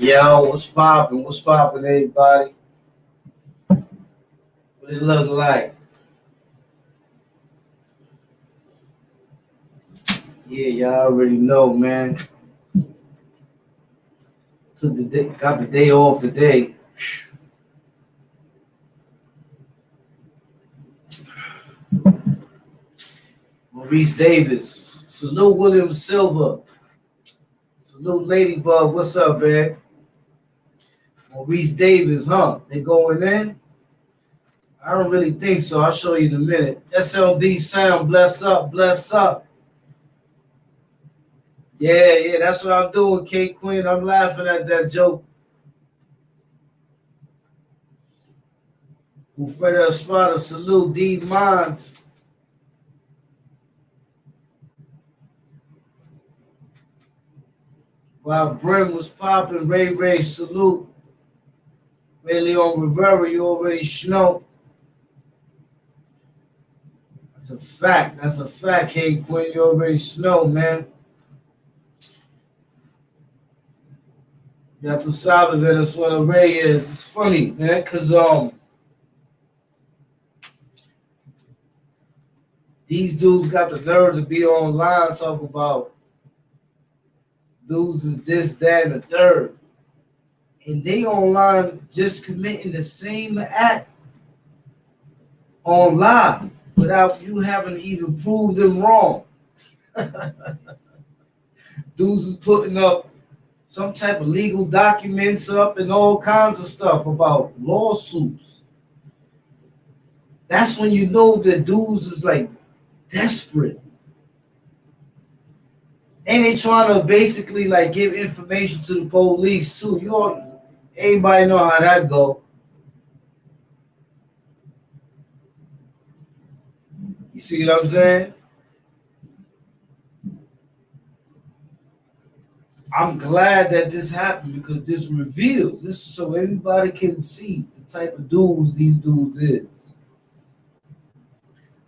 Yo, what's poppin'? What's poppin', everybody? What it look like? Yeah, y'all already know, man. Got the day off today. Maurice Davis. Salute William Silver. Salute Ladybug. What's up, man? Maurice Davis, huh? They going in? I don't really think so. I'll show you in a minute. SLB sound, bless up, bless up. Yeah, that's what I'm doing, K Queen. I'm laughing at that joke. Ufreda Estrada, salute D Mons. While Brim was popping, Ray, salute. Ray Leon Rivera, you already know. That's a fact. That's a fact, hey Quinn. You already know, man. Ya tu sabes, that's what a Ray is. It's funny, man, because these dudes got the nerve to be online talking about dudes is this, that, and the third. And they online just committing the same act on live without you having to even prove them wrong. Dudes is putting up some type of legal documents up and all kinds of stuff about lawsuits. That's when you know that dudes is like desperate. And they trying to basically like give information to the police too. Everybody know how that go. You see what I'm saying? I'm glad that this happened because this reveals this so everybody can see the type of dudes these dudes is.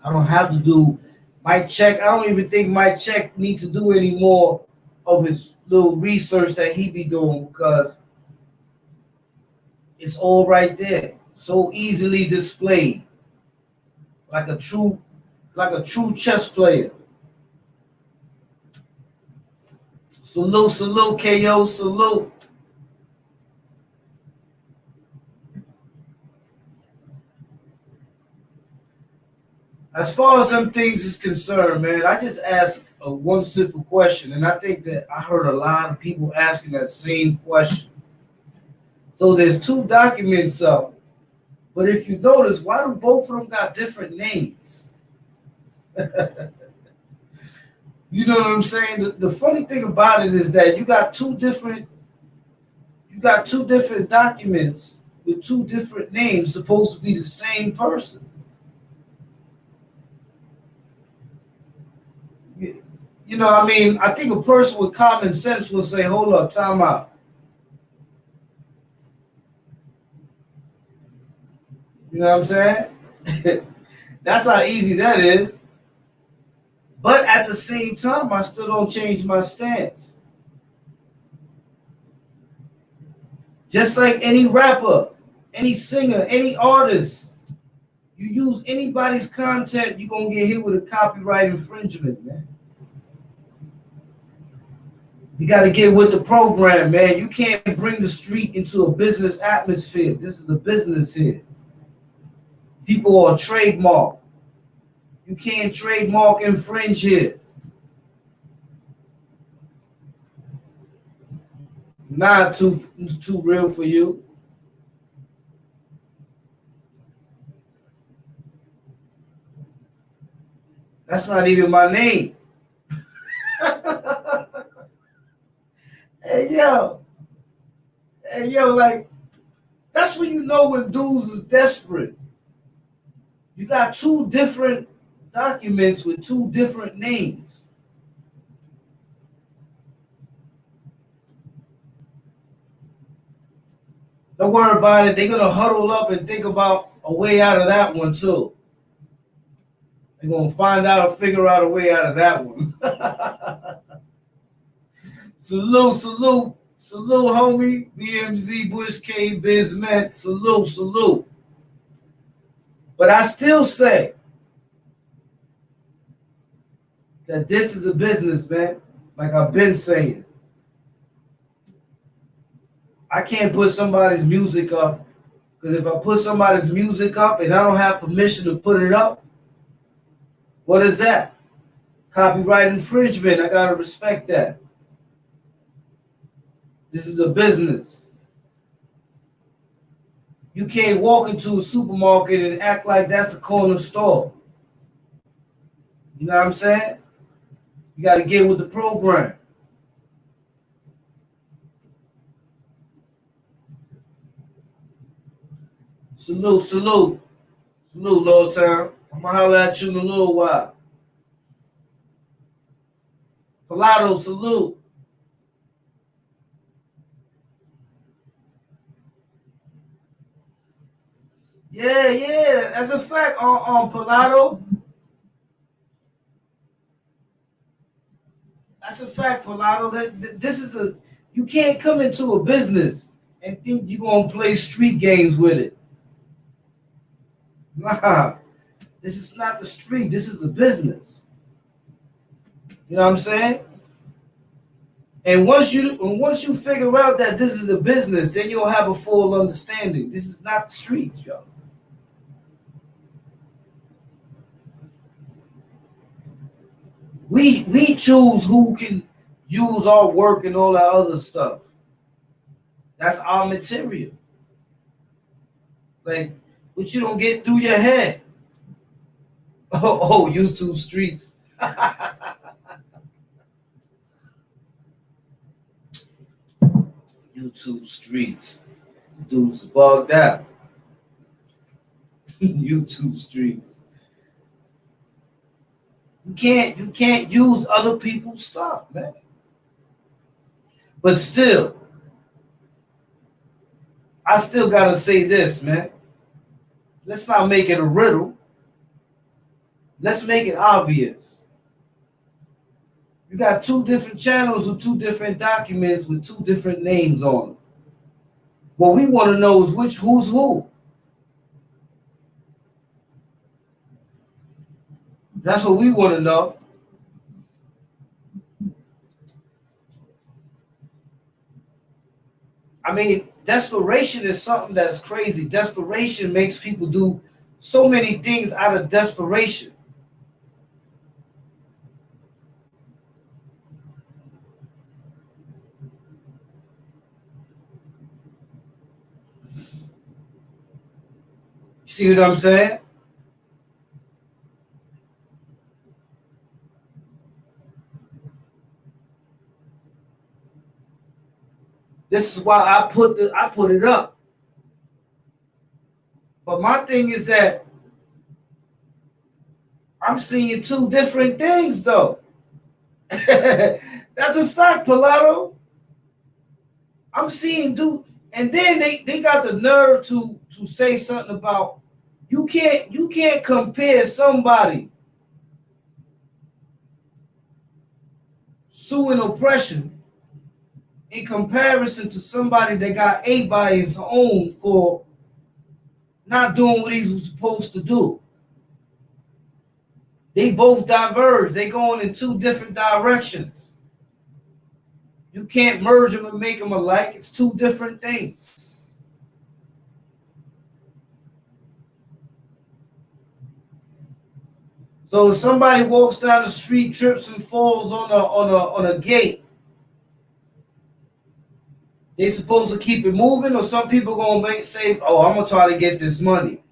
I don't have to do Mike Check. I don't even think Mike Check needs to do any more of his little research that he be doing because it's all right there. So easily displayed. Like a true chess player. Salute, KO, salute. As far as them things is concerned, man, I just asked one simple question, and I think that I heard a lot of people asking that same question. So there's two documents up, but if you notice, why do both of them got different names? You know what I'm saying? The funny thing about it is that you got two different documents with two different names supposed to be the same person. You know, I mean, I think a person with common sense will say, hold up, time out. You know what I'm saying? That's how easy that is. But at the same time, I still don't change my stance. Just like any rapper, any singer, any artist, you use anybody's content, you're going to get hit with a copyright infringement, man. You got to get with the program, man. You can't bring the street into a business atmosphere. This is a business here. People are trademark. You can't trademark infringe here. Not too real for you. That's not even my name. Hey yo, like that's when you know when dudes is desperate. You got two different documents with two different names. Don't worry about it. They're gonna huddle up and think about a way out of that one too. They're gonna figure out a way out of that one. Salute Salute, homie. BMZ, Bush K, Bizmet. Salute, salute. But I still say that this is a business, man. Like I've been saying. I can't put somebody's music up, because if I put somebody's music up and I don't have permission to put it up, what is that? Copyright infringement. I gotta respect that. This is a business. You can't walk into a supermarket and act like that's the corner store. You know what I'm saying? You got to get with the program. Salute, salute. Salute, Lord Town. I'm going to holler at you in a little while. Pilato, salute. Yeah, that's a fact on Pilato. That's a fact, Pilato. This is you can't come into a business and think you're going to play street games with it. Nah, this is not the street. This is the business. You know what I'm saying? And once you figure out that this is the business, then you'll have a full understanding. This is not the streets, y'all. We choose who can use our work and all that other stuff. That's our material. Like, what you don't get through your head. Oh, YouTube streets. YouTube streets. The dude's bugged out. YouTube streets. You can't use other people's stuff, man. But still, I still gotta say this, man. Let's not make it a riddle. Let's make it obvious. You got two different channels with two different documents with two different names on them. What we want to know is who's who. That's what we want to know. I mean, desperation is something that's crazy. Desperation makes people do so many things out of desperation. See what I'm saying? This is why I put it up. But my thing is that I'm seeing two different things, though. That's a fact, Pilato. I'm seeing and then they got the nerve to say something about you can't compare somebody suing oppression in comparison to somebody that got ate by his own for not doing what he was supposed to do. They both diverge. They going in two different directions. You can't merge them and make them alike. It's two different things. So if somebody walks down the street, trips and falls on a gate, they supposed to keep it moving, or some people gonna say, "Oh, I'm gonna try to get this money."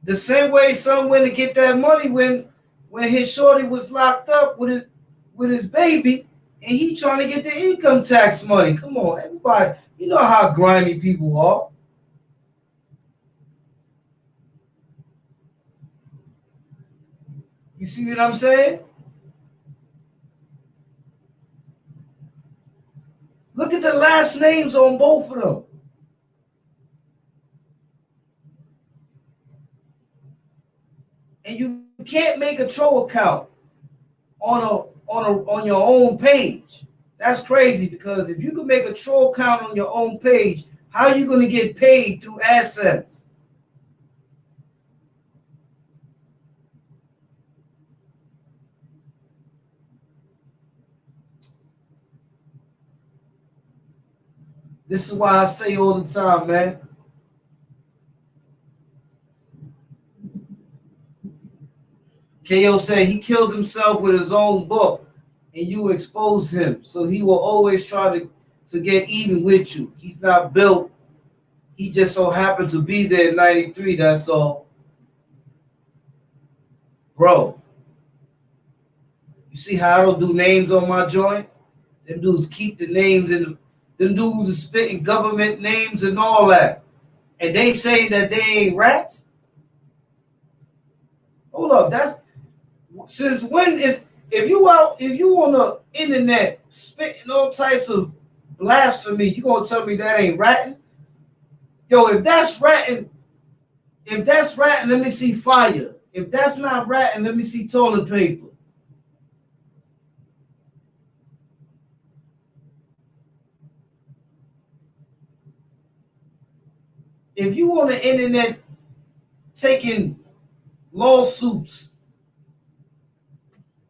The same way some went to get that money when his shorty was locked up with his baby, and he trying to get the income tax money. Come on, everybody, you know how grimy people are. You see what I'm saying? Look at the last names on both of them. And you can't make a troll account on your own page. That's crazy because if you can make a troll count on your own page, how are you going to get paid through AdSense? This is why I say all the time, man. KO said he killed himself with his own book and you exposed him. So he will always try to get even with you. He's not built. He just so happened to be there in 93, that's all. Bro, you see how I don't do names on my joint? Them dudes keep the names in. Them dudes are spitting government names and all that. And they say that they ain't rats? Hold up, that's since when is if you on the internet spitting all types of blasphemy, you gonna tell me that ain't ratting? Yo, if that's ratting, let me see fire. If that's not ratting, let me see toilet paper. If you on the internet taking lawsuits,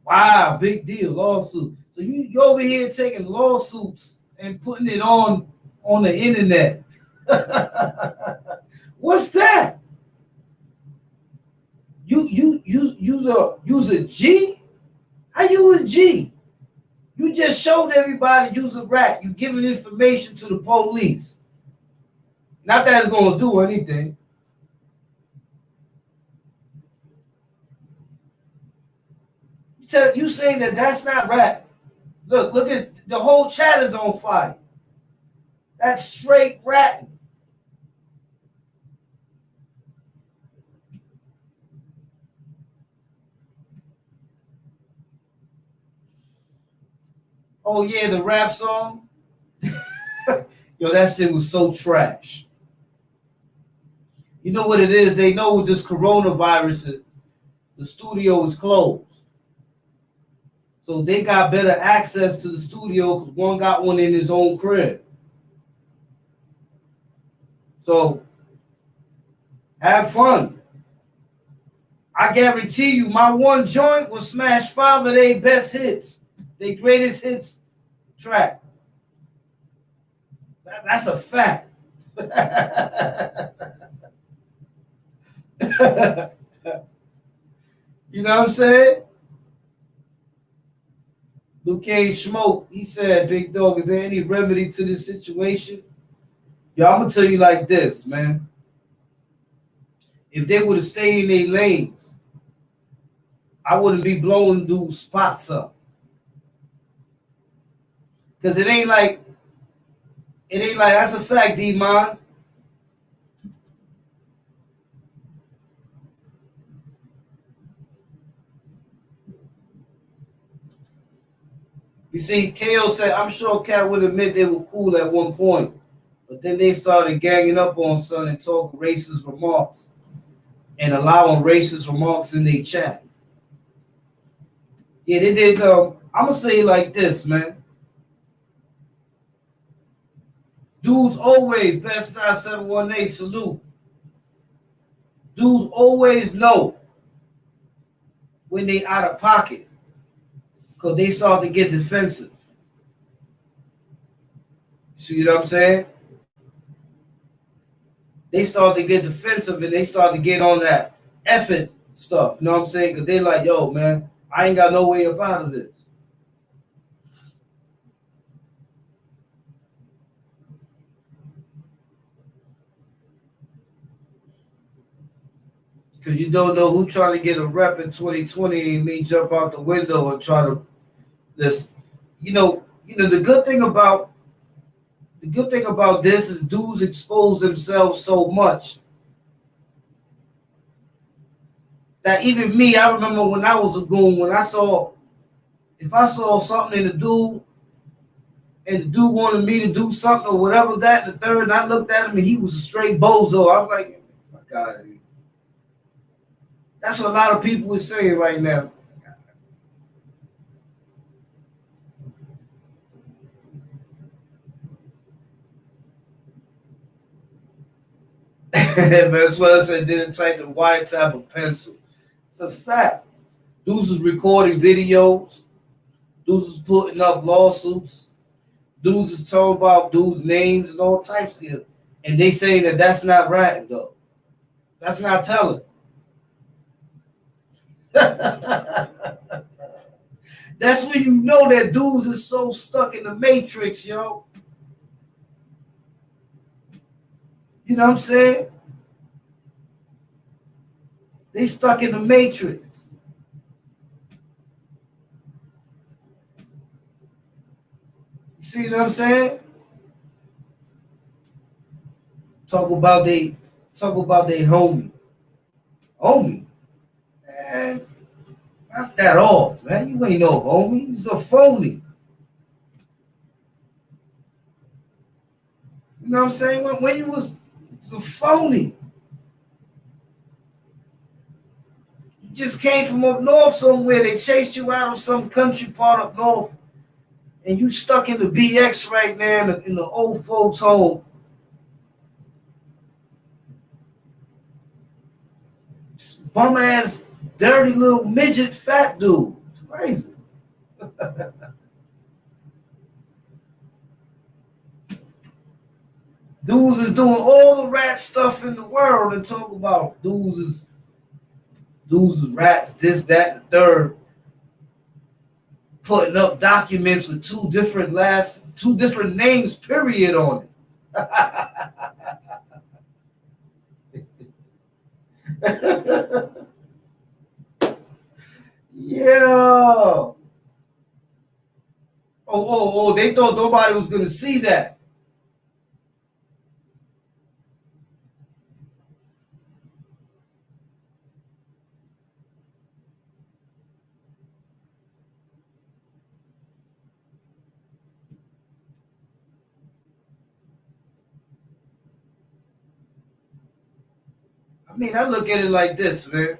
wow, big deal, lawsuit. So you over here taking lawsuits and putting it on the internet. What's that? Use a G? How you a G? You just showed everybody use a rat. You giving information to the police. Not that it's gonna do anything. You saying that that's not rat. Look at the whole chat is on fire. That's straight ratting. Oh yeah, the rap song. Yo, that shit was so trash. You know what it is? They know with this coronavirus, the studio is closed. So they got better access to the studio because one got one in his own crib. So have fun. I guarantee you, my one joint will smash 5 of their best hits, their greatest hits track. That's a fact. You know what I'm saying? Luke Cage Smoke, he said, Big Dog, is there any remedy to this situation? Yo, I'm going to tell you like this, man. If they would have stayed in their lanes, I wouldn't be blowing dudes' spots up. Because it ain't like, that's a fact, D-Mons. You see, KO said, I'm sure Cat would admit they were cool at one point, but then they started ganging up on Son and talking racist remarks and allowing racist remarks in their chat. Yeah, they did. I'm going to say it like this, man. Dudes always, Best 9718, salute. Dudes always know when they out of pocket because they start to get defensive. See what I'm saying? They start to get defensive and they start to get on that effort stuff. You know what I'm saying? Because they like, yo, man, I ain't got no way up out of this. Because you don't know who trying to get a rep in 2020 and me jump out the window and try to this. You know, the good thing about this is dudes expose themselves so much that even me, I remember when I was a goon, if I saw something in the dude and the dude wanted me to do something or whatever that, and the third, and I looked at him and he was a straight bozo. I was like, fuck out of here. That's what a lot of people are saying right now. That's what I said. Didn't type the white type of pencil. It's a fact. Dudes is recording videos. Dudes is putting up lawsuits. Dudes is talking about dudes' names and all types of it. And they saying that that's not right, though. That's not telling. That's when you know that dudes is so stuck in the matrix, yo. You know what I'm saying? They stuck in the matrix. You see what I'm saying? Talk about they homie. Homie. Man, knock that off, man. You ain't no homie. You's a phony. You know what I'm saying? When you was a phony. You just came from up north somewhere. They chased you out of some country part up north. And you stuck in the BX right now in the old folks' home. Bum ass, dirty little midget fat dude. It's crazy. Dudes is doing all the rat stuff in the world and talk about dudes is rats, this, that, and the third. Putting up documents with two different names, period, on it. Yeah. Oh, they thought nobody was gonna see that. I mean, I look at it like this, man.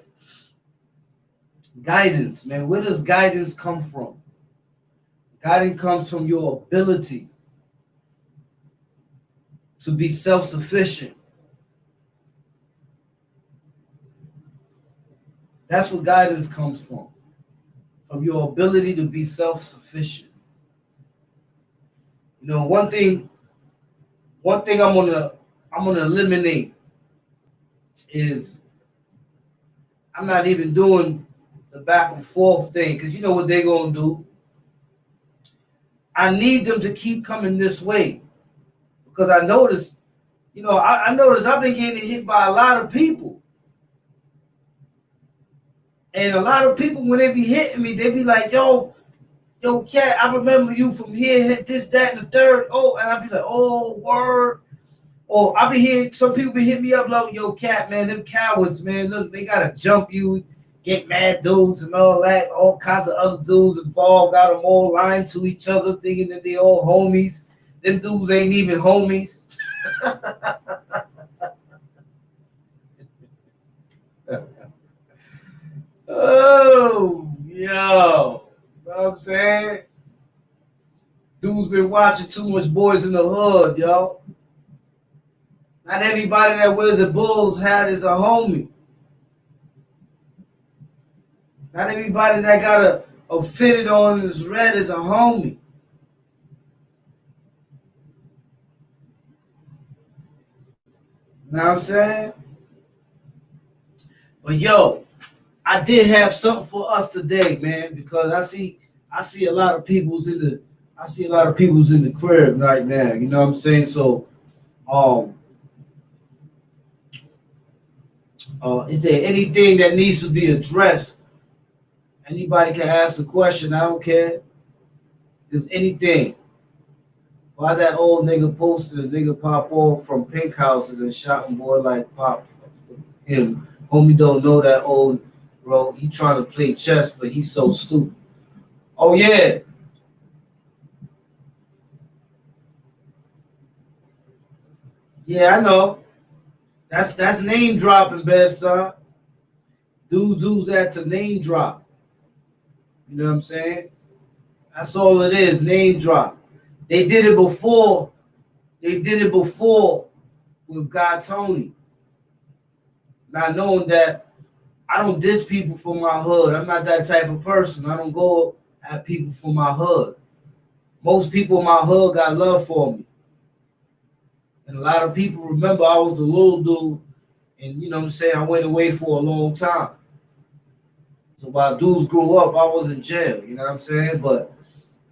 Guidance, man. Where does guidance come from? Guidance comes from your ability to be self-sufficient. That's what guidance comes from your ability to be self-sufficient. You know, one thing I'm gonna eliminate is I'm not even doing the back and forth thing, because you know what they're gonna do. I need them to keep coming this way, because I noticed, I noticed I've been getting hit by a lot of people. And a lot of people, when they be hitting me, they be like, yo, cat, I remember you from here, hit this, that, and the third. Oh, and I be like, oh, word. Or I be hearing some people be hitting me up like, yo, cat, man, them cowards, man. Look, they gotta jump you, get mad dudes and all that. All kinds of other dudes involved, got them all lying to each other, thinking that they all homies. Them dudes ain't even homies. Oh, yo. Know what I'm saying? Dudes been watching too much Boys in the Hood, yo. Not everybody that wears a Bulls hat is a homie. Not everybody that got a fitted on is red is a homie. You know what I'm saying? But yo, I did have something for us today, man, because I see a lot of people's in the crib right now. You know what I'm saying? So, is there anything that needs to be addressed? Anybody can ask a question. I don't care. If anything, why that old nigga posted a nigga pop off from Pink Houses and shot him, boy, like pop him. Homie don't know that old bro. He trying to play chess, but he's so stupid. Oh yeah. Yeah, I know. That's name dropping, best son. Dudes that to name drop. You know what I'm saying? That's all it is, name drop. They did it before. They did it before with God Tony. not knowing that I don't diss people for my hood. I'm not that type of person. I don't go at people for my hood. Most people in my hood got love for me. And a lot of people remember I was the little dude, and you know what I'm saying, I went away for a long time. So while dudes grew up, I was in jail, you know what I'm saying? But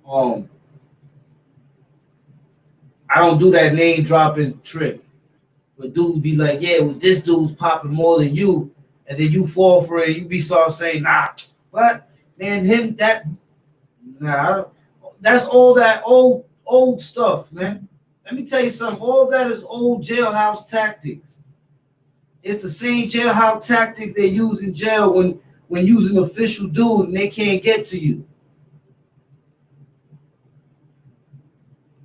um I don't do that name dropping trick. But dudes be like, yeah, well, this dude's popping more than you, and then you fall for it, you be start saying, nah, but then him that nah, that's all that old stuff, man. Let me tell you something. All that is old jailhouse tactics. It's the same jailhouse tactics they use in jail when using an official dude and they can't get to you.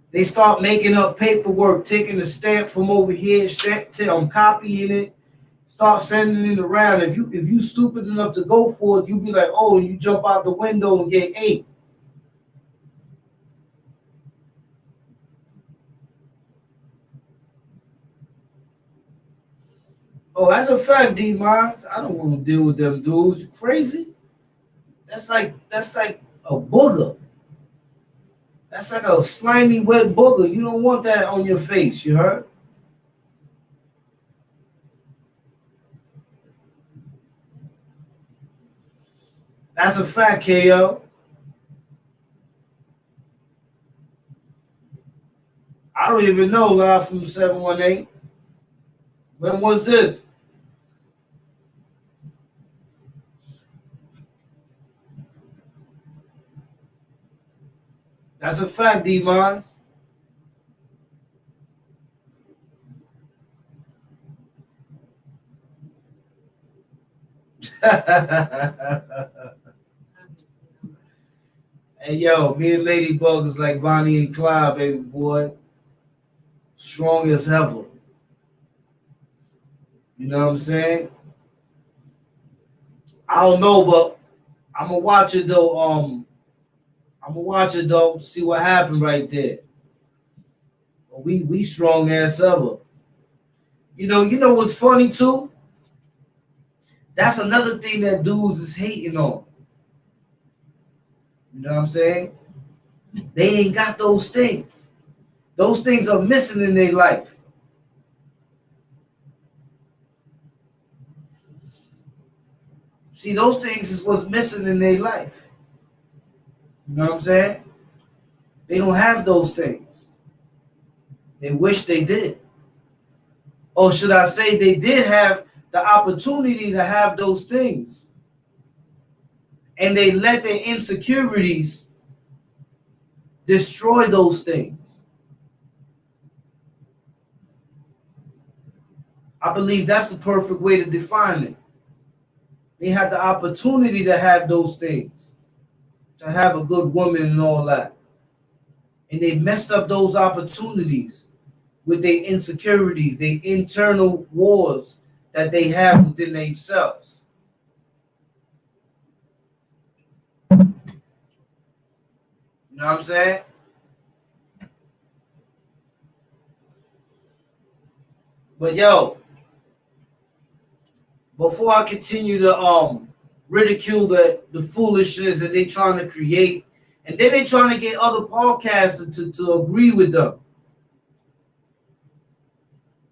They start making up paperwork, taking a stamp from over here, copying it, start sending it around. If you stupid enough to go for it, you be like, oh, and you jump out the window and get 8. Oh, that's a fact, D Mons. I don't want to deal with them dudes. You crazy? That's like a booger. That's like a slimy wet booger. You don't want that on your face, you heard? That's a fact, KO. I don't even know live from 718. When was this? That's a fact, D Mons. Hey yo, me and Ladybug is like Bonnie and Clyde, baby boy. Strong as ever. You know what I'm saying? I don't know, but I'm gonna watch it though. I'm gonna watch it though to see what happened right there. We strong as ever. You know what's funny too? That's another thing that dudes is hating on. You know what I'm saying? They ain't got those things. Those things are missing in their life. See, those things is what's missing in their life. You know what I'm saying? They don't have those things. They wish they did. Or should I say they did have the opportunity to have those things. And they let their insecurities destroy those things. I believe that's the perfect way to define it. They had the opportunity to have those things, to have a good woman and all that. And they messed up those opportunities with their insecurities, their internal wars that they have within themselves. You know what I'm saying? But yo, before I continue to ridicule the foolishness that they trying to create, and then they trying to get other podcasts to agree with them.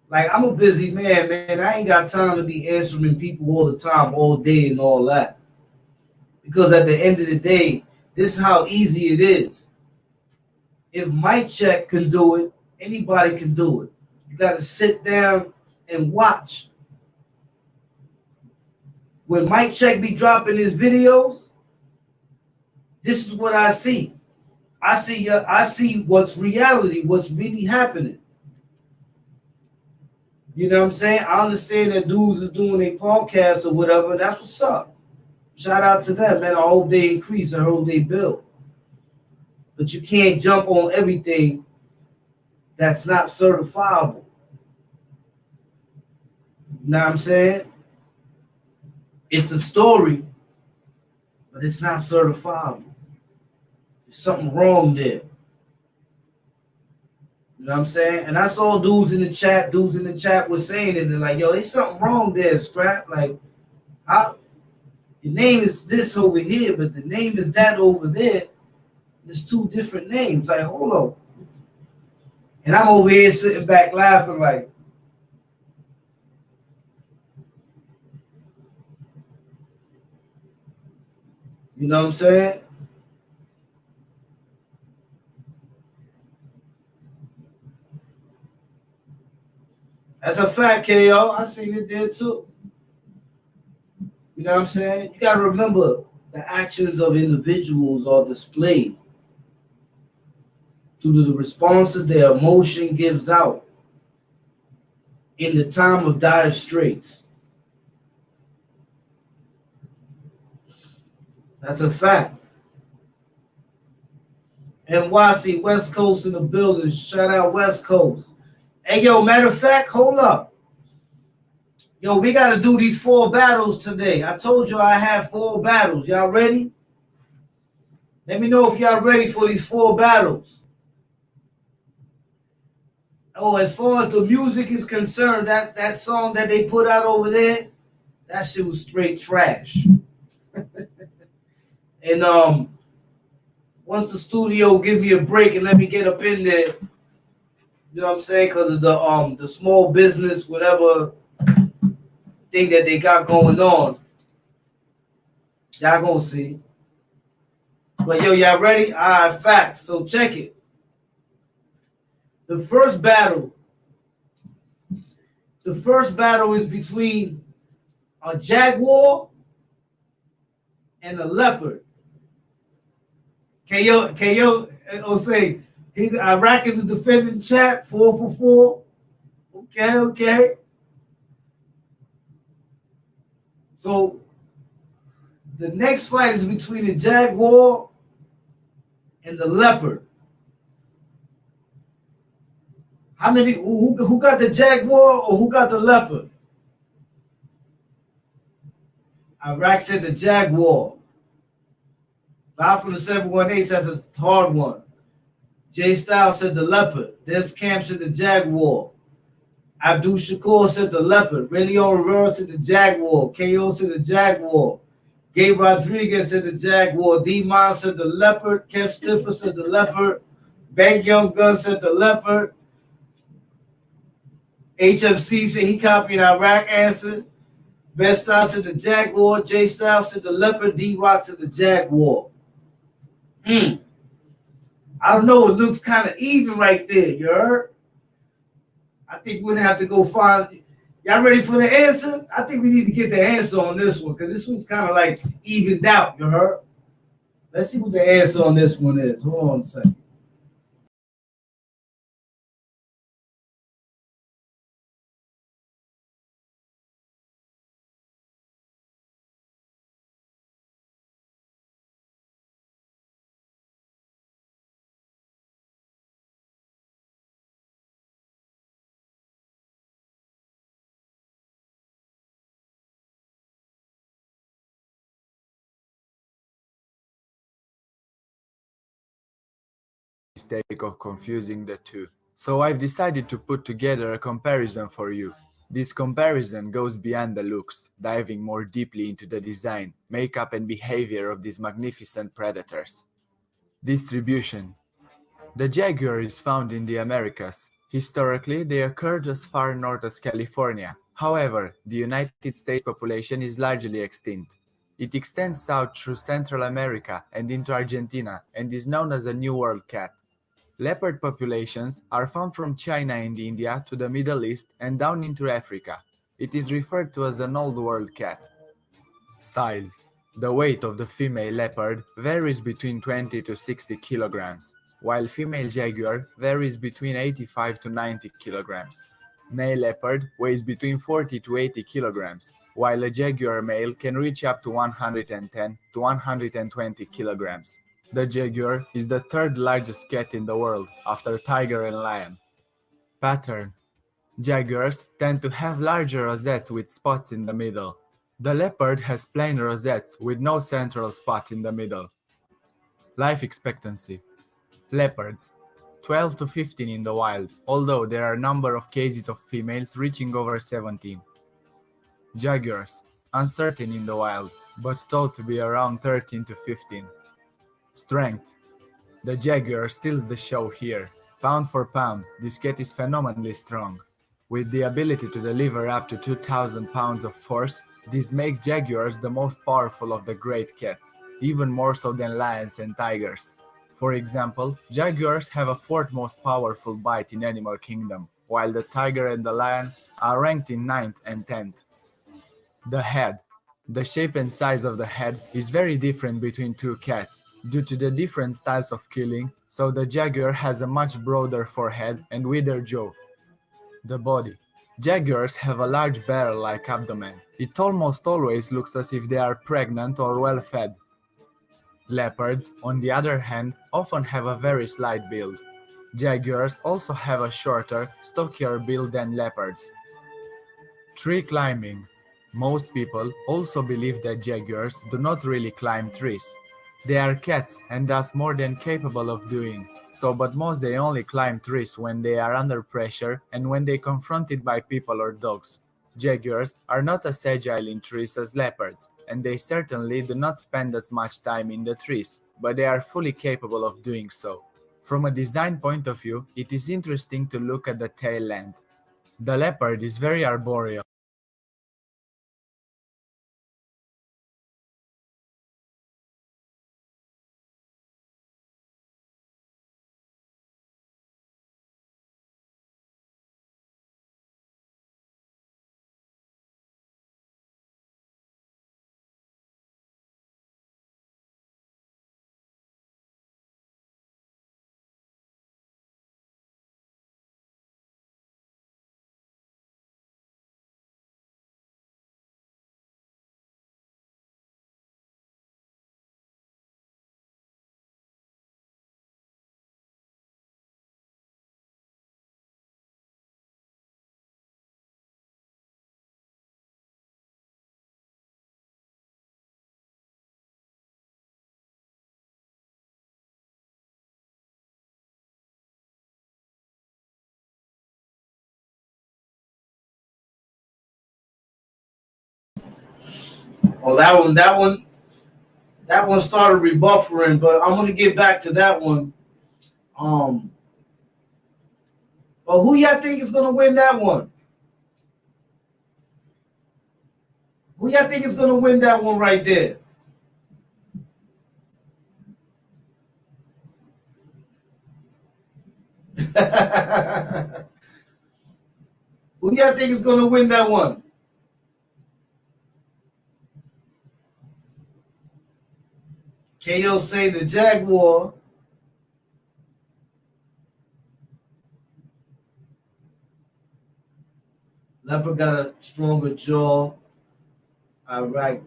Like, I'm a busy man, man. I ain't got time to be answering people all the time, all day and all that. Because at the end of the day, this is how easy it is. If Mike Check can do it, anybody can do it. You got to sit down and watch. When Mike Check be dropping his videos, this is what I see. I see what's reality, what's really happening. You know what I'm saying? I understand that dudes are doing a podcast or whatever. That's what's up. Shout out to them, man. I hope they increase. I hope they build. But you can't jump on everything that's not certifiable. You know what I'm saying? It's a story, but it's not certifiable. There's something wrong there. You You know what I'm saying? And I saw dudes in the chat was saying it. They're like, yo, there's something wrong there, Scrap. Like, how your name is this over here, but the name is that over there. There's two different names. Like, hold on. And I'm over here sitting back laughing like, you know what I'm saying? That's a fact, KO. I seen it there too. You know what I'm saying? You got to remember the actions of individuals are displayed due to the responses their emotion gives out in the time of dire straits. That's a fact. NYC, West Coast in the building. Shout out West Coast. Hey, yo, matter of fact, hold up. Yo, we got to do these 4 battles today. I told you I had 4 battles. Y'all ready? Let me know if y'all ready for these 4 battles. Oh, as far as the music is concerned, that song that they put out over there, that shit was straight trash. And once the studio give me a break and let me get up in there, you know what I'm saying? Because of the small business, whatever thing that they got going on, y'all gonna see. But yo, y'all ready? All right, facts. So check it. The first battle is between a jaguar and a leopard. KO, I'll say he's Iraq is a defending champ, 4 for 4. Okay. So the next fight is between the jaguar and the leopard. How many? Who got the jaguar or who got the leopard? Iraq said the jaguar. Bob from the 718 says a hard one. Jay Styles said the leopard. Des Camp said the jaguar. Abdul Shakur said the leopard. Relio Rivera said the jaguar. KO said the jaguar. Gabe Rodriguez said the jaguar. D-Mon said the leopard. Kev Stiffer said the leopard. Bang Young Gun said the leopard. HFC said he copied Iraq answer. Best Style said the jaguar. Jay Styles said the leopard. D-Rock said the jaguar. I don't know. It looks kind of even right there. You heard? I think we're gonna have to go find. Y'all ready for the answer? I think we need to get the answer on this one because this one's kind of like evened out. You heard? Let's see what the answer on this one is. Hold on a second. Mistake of confusing the two. So I've decided to put together a comparison for you. This comparison goes beyond the looks, diving more deeply into the design, makeup and behavior of these magnificent predators. Distribution. The jaguar is found in the Americas. Historically, they occurred as far north as California. However, the United States population is largely extinct. It extends south through Central America and into Argentina and is known as a New World cat. Leopard populations are found from China and India to the Middle East and down into Africa. It is referred to as an Old World cat. Size. The weight of the female leopard varies between 20 to 60 kilograms, while female jaguar varies between 85 to 90 kilograms. Male leopard weighs between 40 to 80 kilograms, while a jaguar male can reach up to 110 to 120 kilograms. The jaguar is the third largest cat in the world, after tiger and lion. Pattern. Jaguars tend to have larger rosettes with spots in the middle. The leopard has plain rosettes with no central spot in the middle. Life expectancy. Leopards. 12 to 15 in the wild, although there are a number of cases of females reaching over 17. Jaguars, uncertain in the wild, but thought to be around 13 to 15. Strength. The Jaguar steals the show here. Pound for pound, this cat is phenomenally strong. With the ability to deliver up to 2,000 pounds of force, this makes Jaguars the most powerful of the great cats, even more so than lions and tigers. For example, Jaguars have a fourth most powerful bite in Animal Kingdom, while the tiger and the lion are ranked in ninth and 10th. The head. The shape and size of the head is very different between two cats due to the different styles of killing, so the jaguar has a much broader forehead and wider jaw. The body. Jaguars have a large barrel-like abdomen. It almost always looks as if they are pregnant or well-fed. Leopards, on the other hand, often have a very slight build. Jaguars also have a shorter, stockier build than leopards. Tree climbing. Most people also believe that jaguars do not really climb trees. They are cats and thus more than capable of doing so, but most they only climb trees when they are under pressure and when they confronted by people or dogs. Jaguars are not as agile in trees as leopards, and they certainly do not spend as much time in the trees, but they are fully capable of doing so. From a design point of view, it is interesting to look at the tail length. The leopard is very arboreal. Oh, that one started rebuffering, but I'm gonna get back to that one. Um, but who y'all think is gonna win that one? Who y'all think is gonna win that one right there? Who y'all think is gonna win that one? KO say the Jaguar. Leopard got a stronger jaw. All right.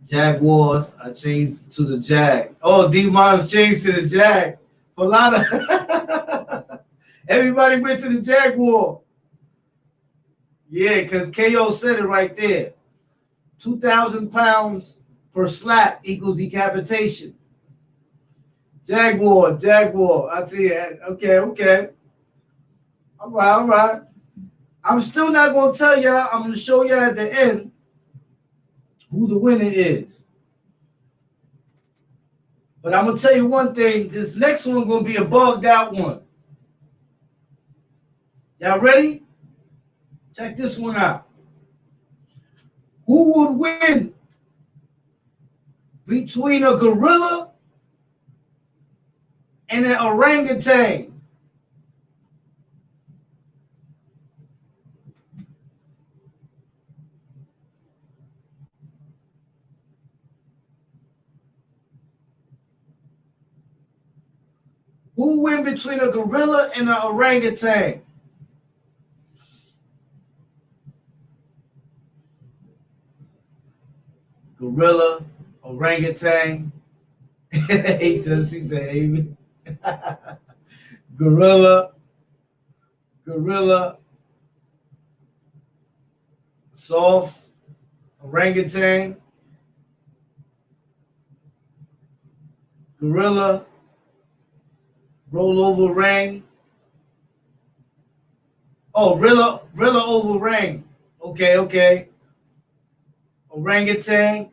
Jaguars. I changed to the Jag. Oh, D-Mon's changed to the Jag. For a lot of everybody went to the Jaguar. Yeah, because KO said it right there. 2,000 pounds per slap equals decapitation. Jaguar, Jaguar. I see it. Okay, okay. All right, all right. I'm still not going to tell y'all. I'm going to show y'all at the end who the winner is. But I'm going to tell you one thing. This next one going to be a bugged out one. Y'all ready? Check this one out. Who would win between a gorilla and an orangutan? Who win between a gorilla and an orangutan? Gorilla, orangutan. He said, Amy. Gorilla, gorilla, softs, orangutan, gorilla, Roll over rang. Oh, Rilla over rang. Okay, okay. Orangutan.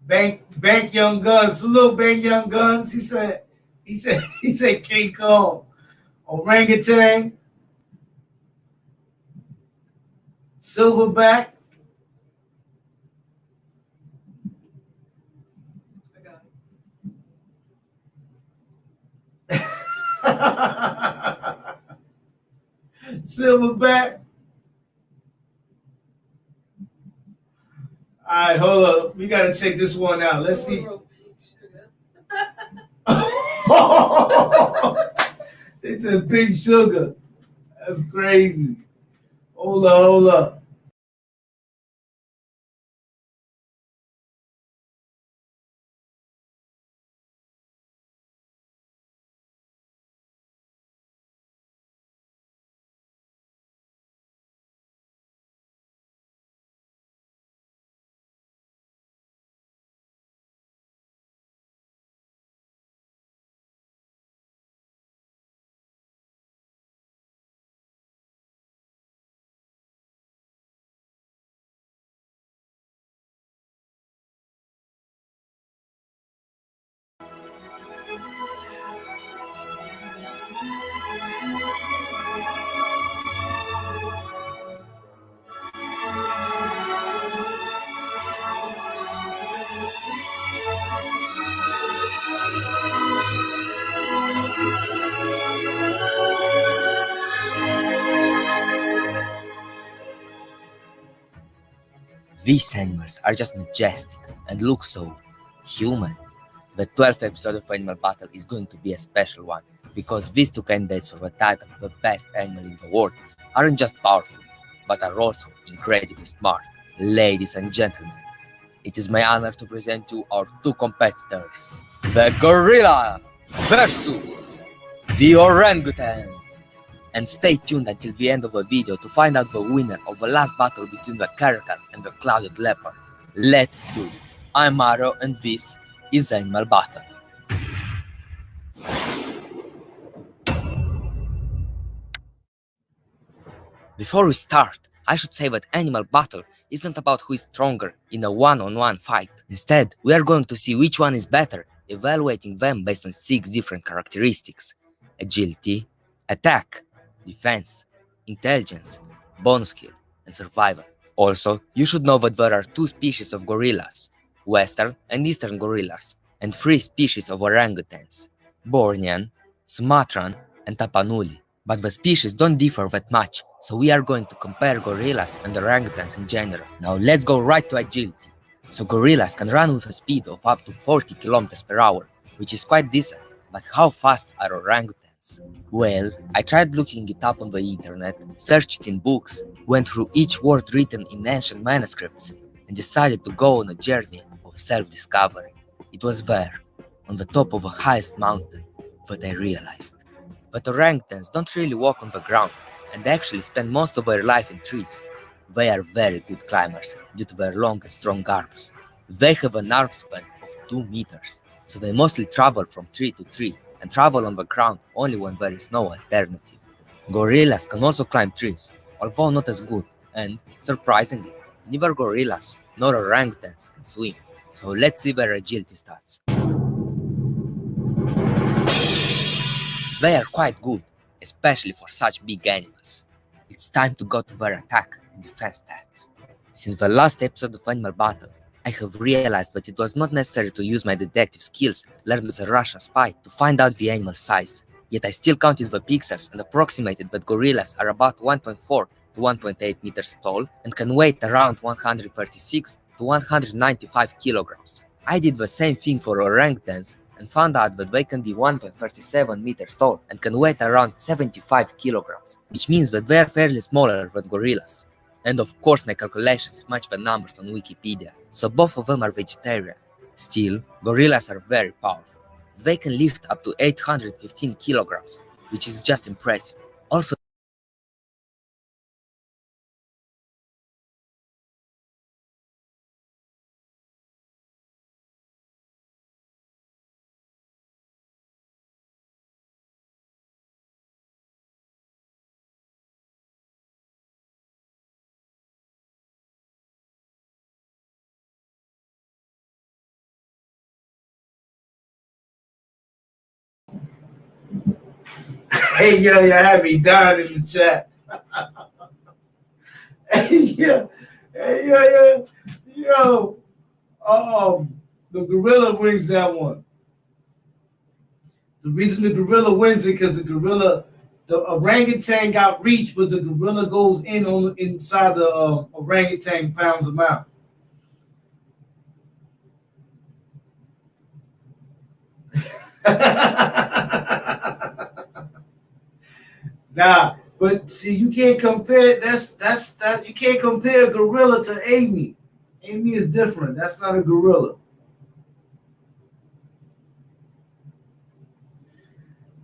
Bank Young Guns. Salute Bank Young Guns. He said King Kong. Orangutan. Silverback. Silverback. All right, hold up. We gotta check this one out. Let's see. They said Big Sugar. That's crazy. Hold up, hold up. These animals are just majestic and look so human. The 12th episode of Animal Battle is going to be a special one because these two candidates for the title of the best animal in the world aren't just powerful, but are also incredibly smart. Ladies and gentlemen, it is my honor to present you our two competitors, the gorilla versus the orangutan. And stay tuned until the end of the video to find out the winner of the last battle between the caracal and the clouded leopard. Let's do it. I'm Mario and this is Animal Battle. Before we start, I should say that Animal Battle isn't about who is stronger in a one-on-one fight. Instead, we are going to see which one is better, evaluating them based on 6 different characteristics: agility, attack, defense, intelligence, bonus skill, and survival. Also, you should know that there are 2 species of gorillas, Western and Eastern gorillas, and 3 species of orangutans, Bornean, Sumatran, and Tapanuli. But the species don't differ that much, so we are going to compare gorillas and orangutans in general. Now let's go right to agility. So gorillas can run with a speed of up to 40 kilometers per hour, which is quite decent, but how fast are orangutans? Well, I tried looking it up on the internet, searched in books, went through each word written in ancient manuscripts, and decided to go on a journey of self-discovery. It was there, on the top of the highest mountain, that I realized that orangutans don't really walk on the ground, and they actually spend most of their life in trees. They are very good climbers due to their long and strong arms. They have an arm span of 2 meters, so they mostly travel from tree to tree and travel on the ground only when there is no alternative. Gorillas can also climb trees, although not as good, and, surprisingly, neither gorillas nor orangutans can swim. So let's see their agility stats. They are quite good, especially for such big animals. It's time to go to their attack and defense stats. Since the last episode of Animal Battle, I have realized that it was not necessary to use my detective skills learned as a Russian spy to find out the animal size. Yet I still counted the pixels and approximated that gorillas are about 1.4 to 1.8 meters tall and can weigh around 136 to 195 kilograms. I did the same thing for orangutans and found out that they can be 1.37 meters tall and can weigh around 75 kilograms, which means that they are fairly smaller than gorillas. And of course my calculations match the numbers on Wikipedia, so both of them are vegetarian. Still, gorillas are very powerful. They can lift up to 815 kilograms, which is just impressive. Also, Hey, yo, you had me dying in the chat. Hey, yeah. Hey, yo. The gorilla wins that one. The reason the gorilla wins it because the orangutan got reached, but the gorilla goes inside the orangutan, pounds him out. Nah, but see, you can't compare. You can't compare a gorilla to Amy. Amy is different. That's not a gorilla.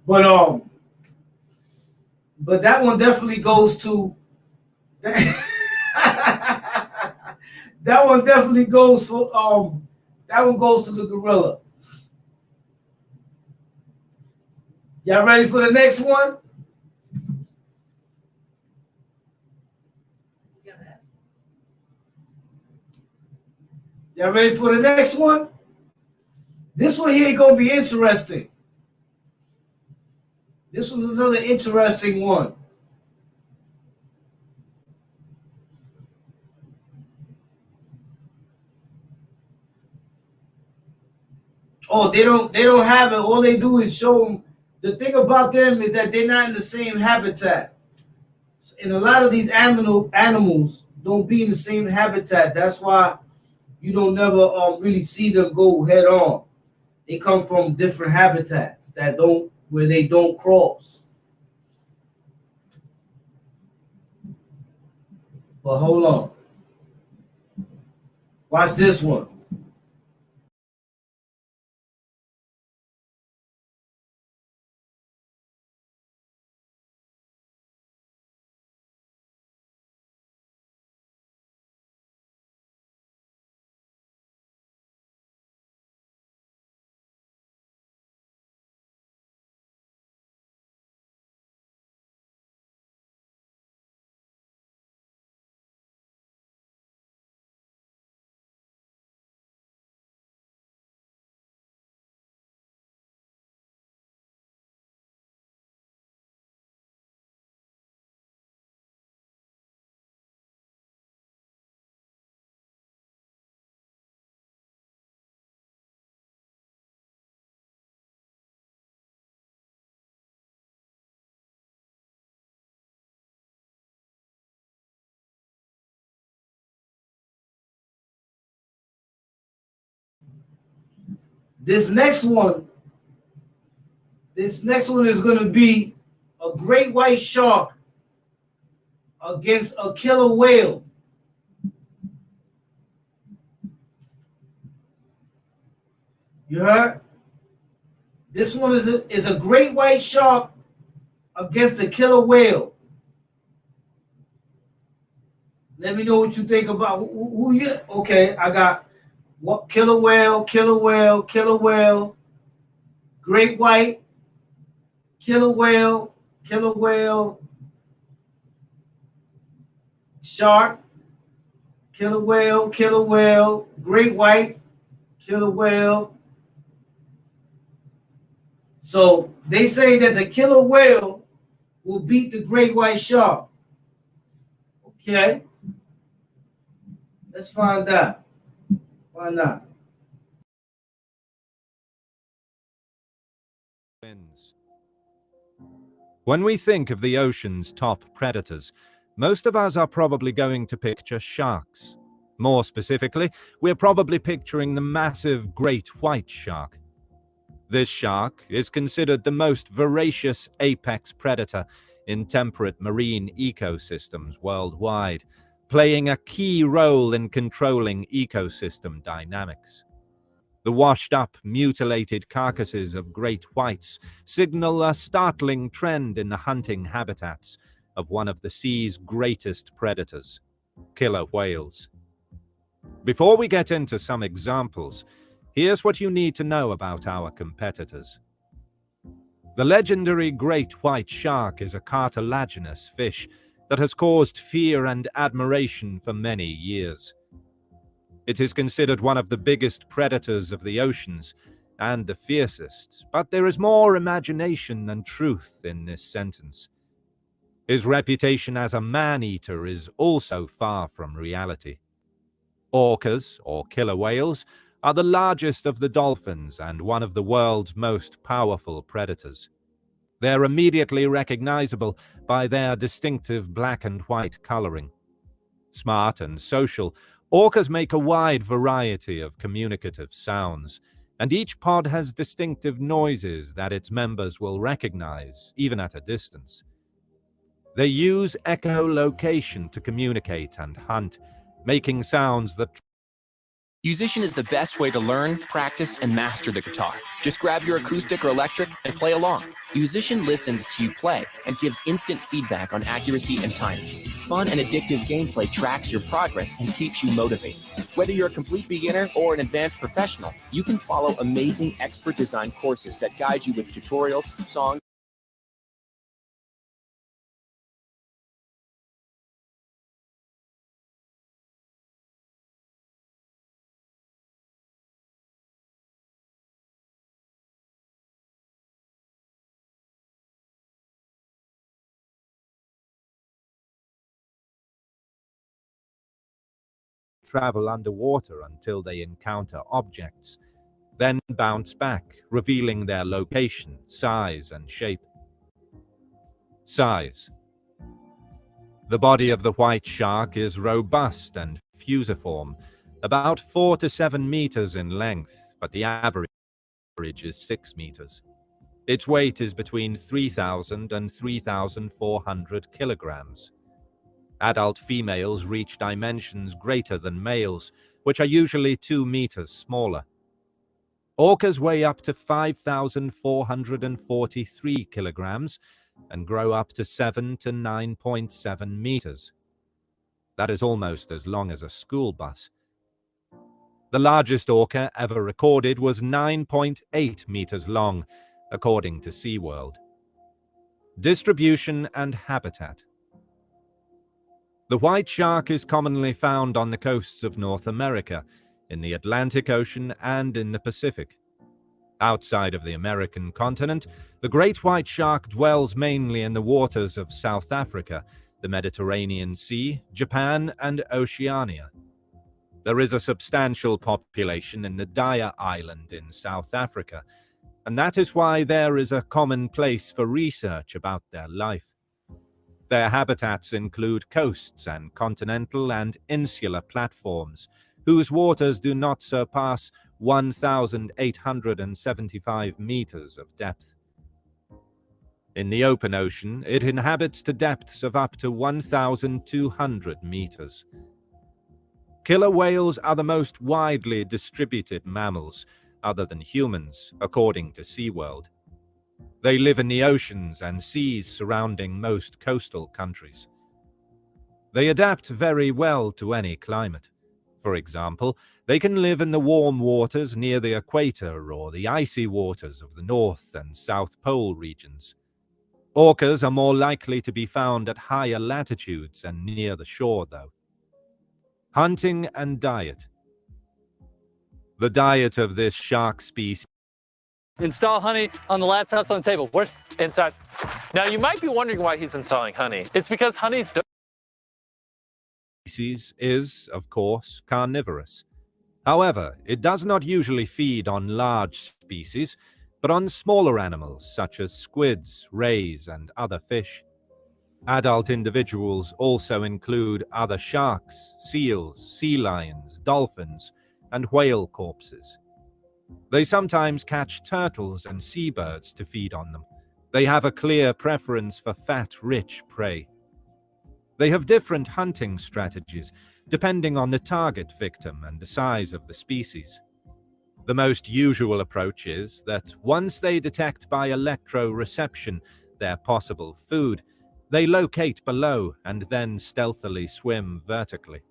But that one definitely goes to that one definitely goes for that one goes to the gorilla. Y'all ready for the next one? Y'all ready for the next one? This one here gonna be interesting. This was another interesting one. Oh, they don't have it. All they do is show them. The thing about them is that they're not in the same habitat. And a lot of these animals don't be in the same habitat. That's why you don't never really see them go head on. They come from different habitats where they don't cross. But hold on. Watch this one. This next one is going to be a great white shark against a killer whale. You heard? This one is a great white shark against a killer whale. Let me know what you think about who you. Okay, I got what killer whale, great white, killer whale, shark, killer whale, great white, killer whale. So they say that the killer whale will beat the great white shark. Okay. Let's find out. Why not? When we think of the ocean's top predators, most of us are probably going to picture sharks. More specifically, we're probably picturing the massive great white shark. This shark is considered the most voracious apex predator in temperate marine ecosystems worldwide, playing a key role in controlling ecosystem dynamics. The washed-up, mutilated carcasses of great whites signal a startling trend in the hunting habitats of one of the sea's greatest predators, killer whales. Before we get into some examples, here's what you need to know about our competitors. The legendary great white shark is a cartilaginous fish that has caused fear and admiration for many years. It is considered one of the biggest predators of the oceans and the fiercest, but there is more imagination than truth in this sentence. His reputation as a man-eater is also far from reality. Orcas, or killer whales, are the largest of the dolphins and one of the world's most powerful predators. They're immediately recognizable by their distinctive black and white coloring. Smart and social, orcas make a wide variety of communicative sounds, and each pod has distinctive noises that its members will recognize, even at a distance. They use echolocation to communicate and hunt, making sounds that Musician is the best way to learn, practice, and master the guitar. Just grab your acoustic or electric and play along. Musician listens to you play and gives instant feedback on accuracy and timing. Fun and addictive gameplay tracks your progress and keeps you motivated. Whether you're a complete beginner or an advanced professional, you can follow amazing expert-designed courses that guide you with tutorials, songs, travel underwater until they encounter objects, then bounce back, revealing their location, size, and shape. Size. The body of the white shark is robust and fusiform, about 4 to 7 meters in length, but the average is 6 meters. Its weight is between 3,000 and 3,400 kilograms. Adult females reach dimensions greater than males, which are usually 2 meters smaller. Orcas weigh up to 5,443 kilograms and grow up to 7 to 9.7 meters. That is almost as long as a school bus. The largest orca ever recorded was 9.8 meters long, according to SeaWorld. Distribution and habitat. The white shark is commonly found on the coasts of North America, in the Atlantic Ocean, and in the Pacific. Outside of the American continent, the great white shark dwells mainly in the waters of South Africa, the Mediterranean Sea, Japan, and Oceania. There is a substantial population in the Daya Island in South Africa, and that is why there is a common place for research about their life. Their habitats include coasts and continental and insular platforms, whose waters do not surpass 1,875 meters of depth. In the open ocean, it inhabits to depths of up to 1,200 meters. Killer whales are the most widely distributed mammals, other than humans, according to SeaWorld. They live in the oceans and seas surrounding most coastal countries. They adapt very well to any climate. For example, they can live in the warm waters near the equator or the icy waters of the North and South Pole regions. Orcas are more likely to be found at higher latitudes and near the shore, though. Hunting and diet. The diet of this shark species Install honey on the laptops on the table. Where's inside? Now you might be wondering why he's installing honey. It's because honey's is, of course, carnivorous. However, it does not usually feed on large species, but on smaller animals such as squids, rays, and other fish. Adult individuals also include other sharks, seals, sea lions, dolphins, and whale corpses. They sometimes catch turtles and seabirds to feed on them. They have a clear preference for fat-rich prey. They have different hunting strategies, depending on the target victim and the size of the species. The most usual approach is that once they detect by electroreception their possible food, they locate below and then stealthily swim vertically.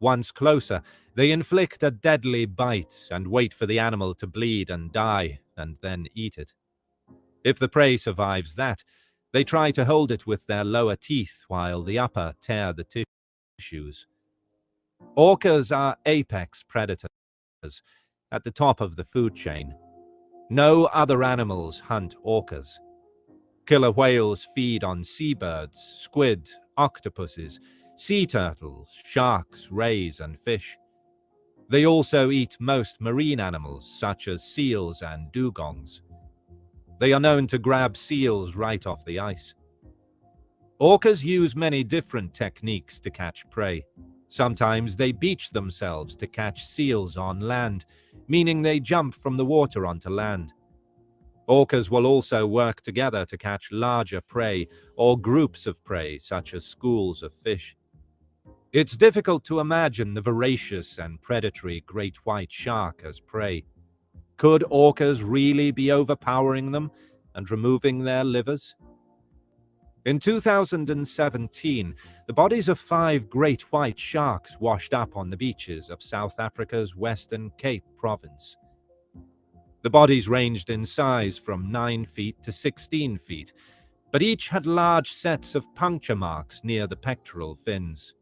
Once closer, they inflict a deadly bite and wait for the animal to bleed and die, and then eat it. If the prey survives that, they try to hold it with their lower teeth while the upper tear the tissues. Orcas are apex predators, at the top of the food chain. No other animals hunt orcas. Killer whales feed on seabirds, squid, octopuses, sea turtles, sharks, rays, and fish. They also eat most marine animals, such as seals and dugongs. They are known to grab seals right off the ice. Orcas use many different techniques to catch prey. Sometimes they beach themselves to catch seals on land, meaning they jump from the water onto land. Orcas will also work together to catch larger prey or groups of prey, such as schools of fish. It's difficult to imagine the voracious and predatory great white shark as prey. Could orcas really be overpowering them and removing their livers? In 2017, the bodies of 5 great white sharks washed up on the beaches of South Africa's Western Cape province. The bodies ranged in size from 9 feet to 16 feet, but each had large sets of puncture marks near the pectoral fins.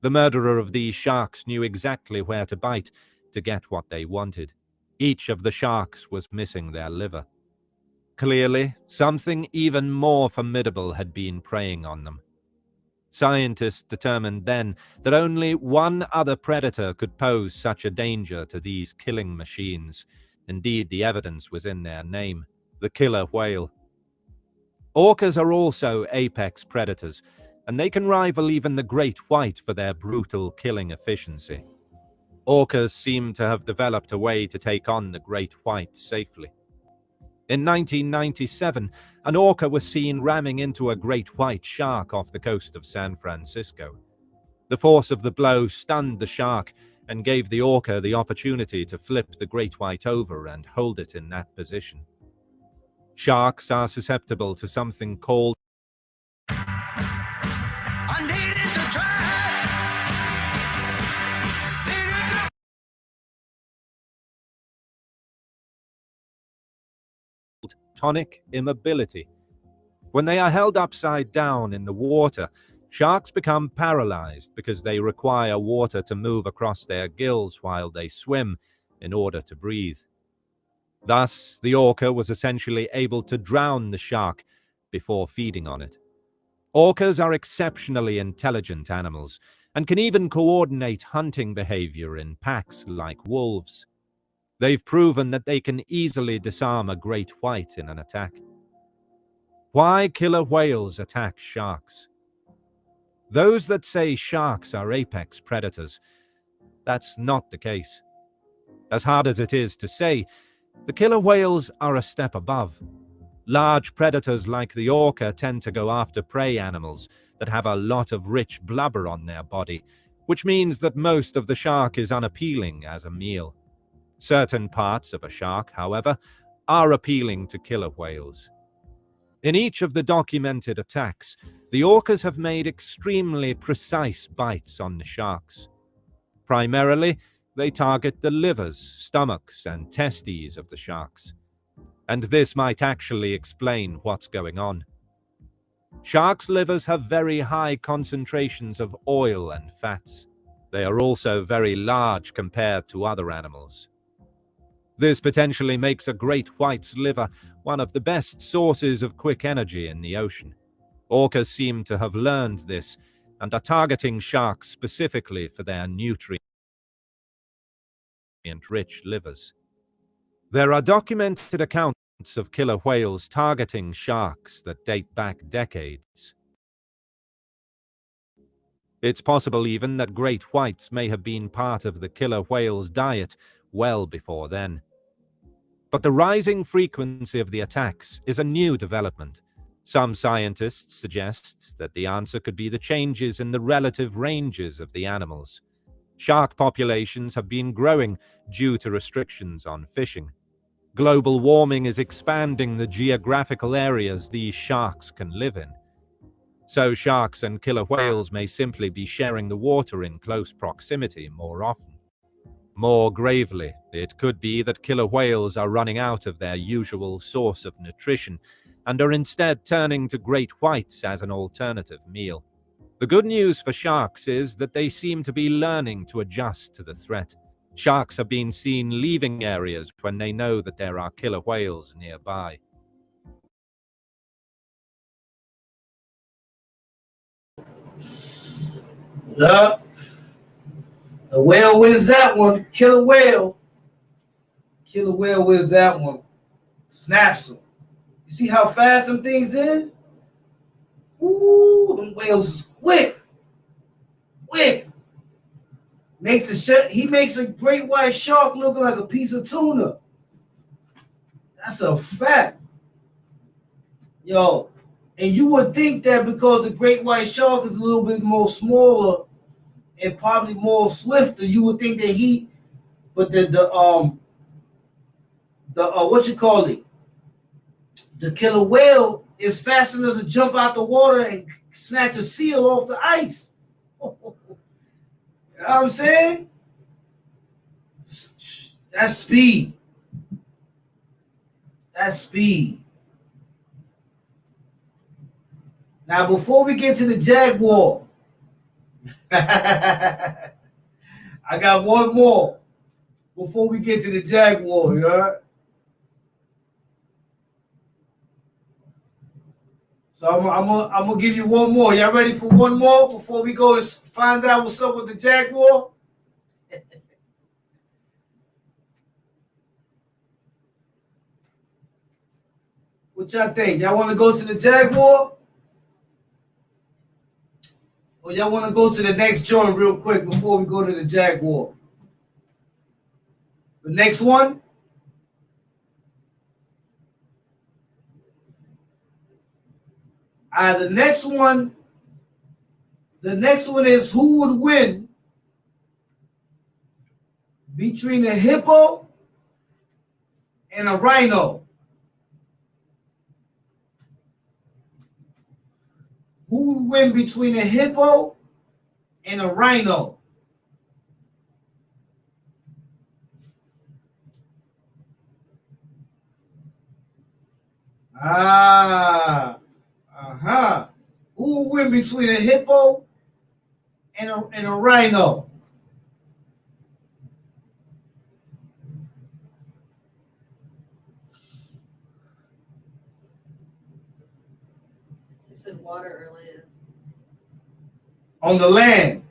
The murderer of these sharks knew exactly where to bite to get what they wanted. Each of the sharks was missing their liver. Clearly, something even more formidable had been preying on them. Scientists determined then that only one other predator could pose such a danger to these killing machines. Indeed, the evidence was in their name, the killer whale. Orcas are also apex predators, and they can rival even the great white for their brutal killing efficiency. Orcas seem to have developed a way to take on the great white safely. In 1997, an orca was seen ramming into a great white shark off the coast of San Francisco. The force of the blow stunned the shark and gave the orca the opportunity to flip the great white over and hold it in that position. Sharks are susceptible to something called tonic immobility. When they are held upside down in the water, sharks become paralyzed because they require water to move across their gills while they swim in order to breathe. Thus, the orca was essentially able to drown the shark before feeding on it. Orcas are exceptionally intelligent animals and can even coordinate hunting behavior in packs like wolves. They've proven that they can easily disarm a great white in an attack. Why killer whales attack sharks? Those that say sharks are apex predators, that's not the case. As hard as it is to say, the killer whales are a step above. Large predators like the orca tend to go after prey animals that have a lot of rich blubber on their body, which means that most of the shark is unappealing as a meal. Certain parts of a shark, however, are appealing to killer whales. In each of the documented attacks, the orcas have made extremely precise bites on the sharks. Primarily, they target the livers, stomachs, and testes of the sharks. And this might actually explain what's going on. Sharks' livers have very high concentrations of oil and fats. They are also very large compared to other animals. This potentially makes a great white's liver one of the best sources of quick energy in the ocean. Orcas seem to have learned this and are targeting sharks specifically for their nutrient-rich livers. There are documented accounts of killer whales targeting sharks that date back decades. It's possible even that great whites may have been part of the killer whale's diet well before then. But the rising frequency of the attacks is a new development. Some scientists suggest that the answer could be the changes in the relative ranges of the animals. Shark populations have been growing due to restrictions on fishing. Global warming is expanding the geographical areas these sharks can live in. So sharks and killer whales may simply be sharing the water in close proximity more often. More gravely, it could be that killer whales are running out of their usual source of nutrition and are instead turning to great whites as an alternative meal. The good news for sharks is that they seem to be learning to adjust to the threat. Sharks have been seen leaving areas when they know that there are killer whales nearby. Yup. The whale wins that one. Killer whale. Killer whale wins that one. Snaps him. You see how fast them things is? Ooh, them whales is quick. Quick. He makes a great white shark looking like a piece of tuna. That's a fact. Yo, and you would think that because the great white shark is a little bit more smaller and probably more swifter, you would think that but the what you call it? The killer whale is fast enough to jump out the water and snatch a seal off the ice. You know what I'm saying? That's speed. That's speed. Now, before we get to the jaguar, I got one more before we get to the jaguar, you heard? So I'm gonna give you one more. Y'all ready for one more before we go and find out what's up with the jaguar? What y'all think? Y'all want to go to the jaguar? Or y'all want to go to the next joint real quick before we go to the jaguar? The next one? The next one is who would win between a hippo and a rhino? Who would win between a hippo and a rhino? Who would win between a hippo and a rhino? Is it water or land? On the land.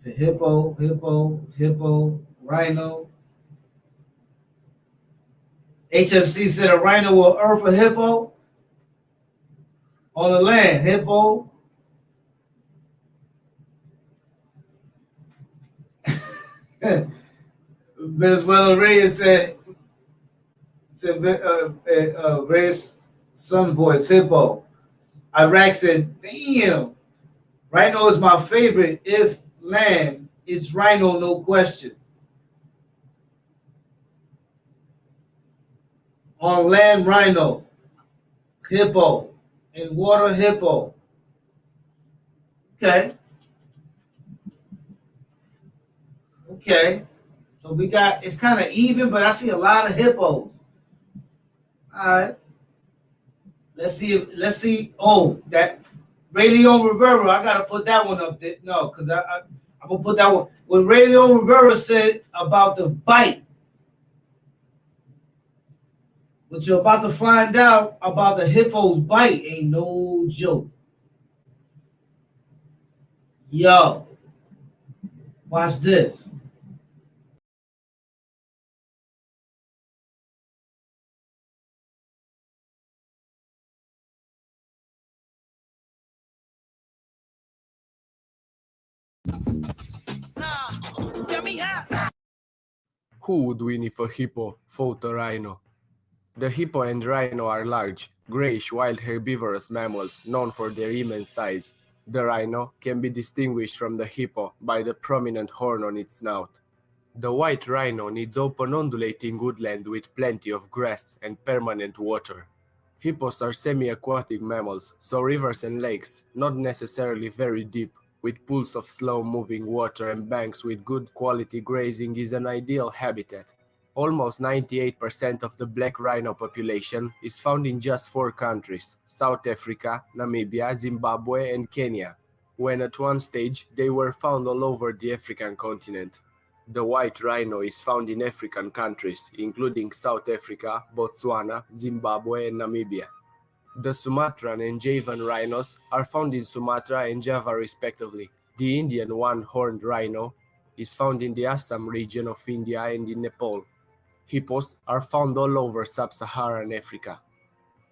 The hippo, rhino. HFC said a rhino will earth a hippo. On the land, hippo. Venezuela Reyes said Reyes son voice, hippo. Iraq said, damn, rhino is my favorite. If land, it's rhino, no question. On land, rhino, hippo, and water, hippo. Okay. So we got, it's kind of even, but I see a lot of hippos. All right. Let's see. Oh, that Ray Leon Rivera, I gotta put that one up there. No, because I'm gonna put that one. What Ray Leon Rivera said about the bite. What you're about to find out about the hippo's bite ain't no joke. Yo, watch this. Who would win if a hippo fought a rhino? The hippo and rhino are large, grayish wild herbivorous mammals known for their immense size. The rhino can be distinguished from the hippo by the prominent horn on its snout. The white rhino needs open undulating woodland with plenty of grass and permanent water. Hippos are semi-aquatic mammals, so rivers and lakes, not necessarily very deep, with pools of slow-moving water and banks with good quality grazing is an ideal habitat. Almost 98% of the black rhino population is found in just 4 countries: South Africa, Namibia, Zimbabwe, and Kenya. when at one stage they were found all over the African continent. The white rhino is found in African countries, including South Africa, Botswana, Zimbabwe, and Namibia. The Sumatran and Javan rhinos are found in Sumatra and Java respectively. The Indian one-horned rhino is found in the Assam region of India and in Nepal. Hippos are found all over sub-Saharan Africa.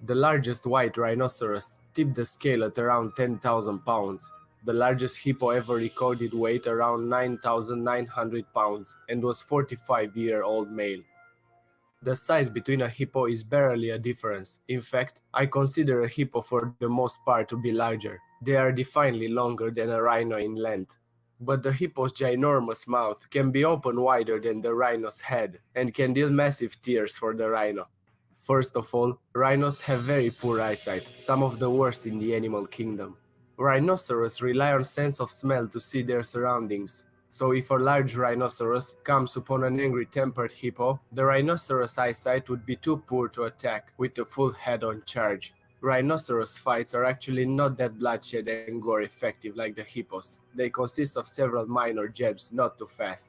The largest white rhinoceros tipped the scale at around 10,000 pounds. The largest hippo ever recorded weighed around 9,900 pounds and was 45-year-old male. The size between a hippo is barely a difference. In fact, I consider a hippo for the most part to be larger. They are definitely longer than a rhino in length. But the hippo's ginormous mouth can be open wider than the rhino's head and can deal massive tears for the rhino. First of all, rhinos have very poor eyesight, some of the worst in the animal kingdom. Rhinoceros rely on sense of smell to see their surroundings. So if a large rhinoceros comes upon an angry tempered hippo, the rhinoceros' eyesight would be too poor to attack with the full head-on charge. Rhinoceros fights are actually not that bloodshed and gore effective like the hippos. They consist of several minor jabs, not too fast.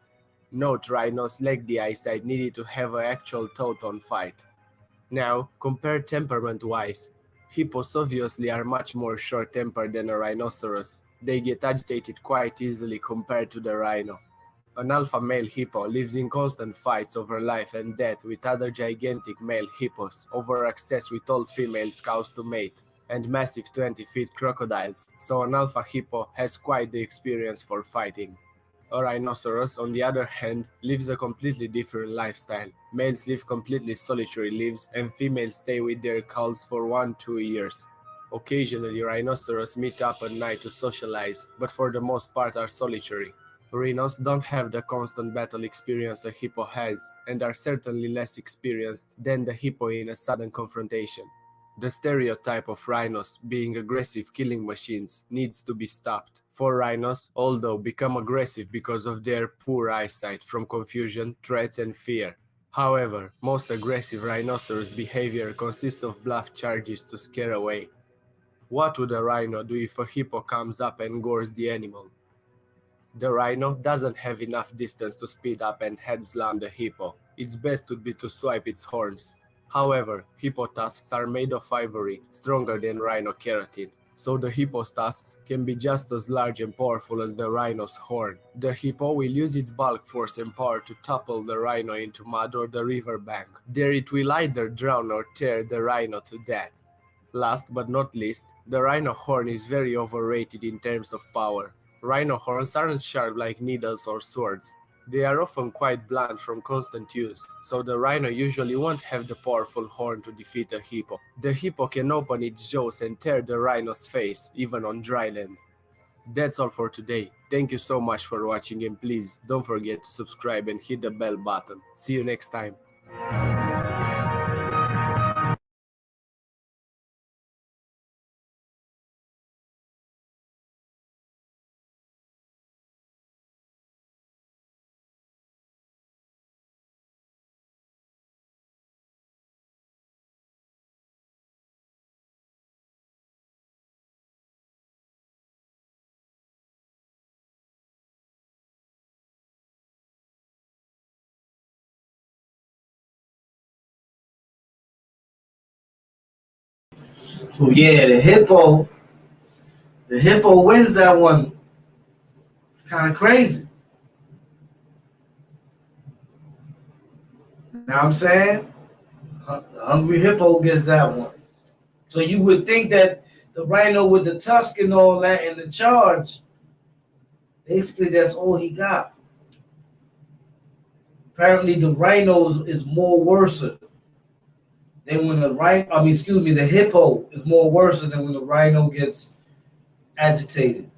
Note, rhinos lack the eyesight needed to have an actual thought-on fight. Now, compare temperament-wise. Hippos obviously are much more short-tempered than a rhinoceros. They get agitated quite easily compared to the rhino. An alpha male hippo lives in constant fights over life and death with other gigantic male hippos over access with all female cows to mate, and massive 20-feet crocodiles, so an alpha hippo has quite the experience for fighting. A rhinoceros, on the other hand, lives a completely different lifestyle. Males live completely solitary lives and females stay with their cults for 1-2 years. Occasionally, rhinoceros meet up at night to socialize, but for the most part are solitary. Rhinos don't have the constant battle experience a hippo has, and are certainly less experienced than the hippo in a sudden confrontation. The stereotype of rhinos being aggressive killing machines needs to be stopped. For rhinos, although become aggressive because of their poor eyesight from confusion, threats and fear. However, most aggressive rhinoceros behavior consists of bluff charges to scare away. What would a rhino do if a hippo comes up and gores the animal? The rhino doesn't have enough distance to speed up and head slam the hippo. Its best would be to swipe its horns. However, hippo tusks are made of ivory, stronger than rhino keratin, so the hippo's tusks can be just as large and powerful as the rhino's horn. The hippo will use its bulk force and power to topple the rhino into mud or the river bank. There it will either drown or tear the rhino to death. Last but not least, the rhino horn is very overrated in terms of power. Rhino horns aren't sharp like needles or swords. They are often quite blunt from constant use, so the rhino usually won't have the powerful horn to defeat a hippo. The hippo can open its jaws and tear the rhino's face, even on dry land. That's all for today. Thank you so much for watching, and please don't forget to subscribe and hit the bell button. See you next time. So yeah, the hippo wins that one. It's kind of crazy. Know what I'm saying? The hungry hippo gets that one. So you would think that the rhino with the tusk and all that and the charge, basically that's all he got. Apparently the rhino is more worse than when the hippo is more worse than when the rhino gets agitated.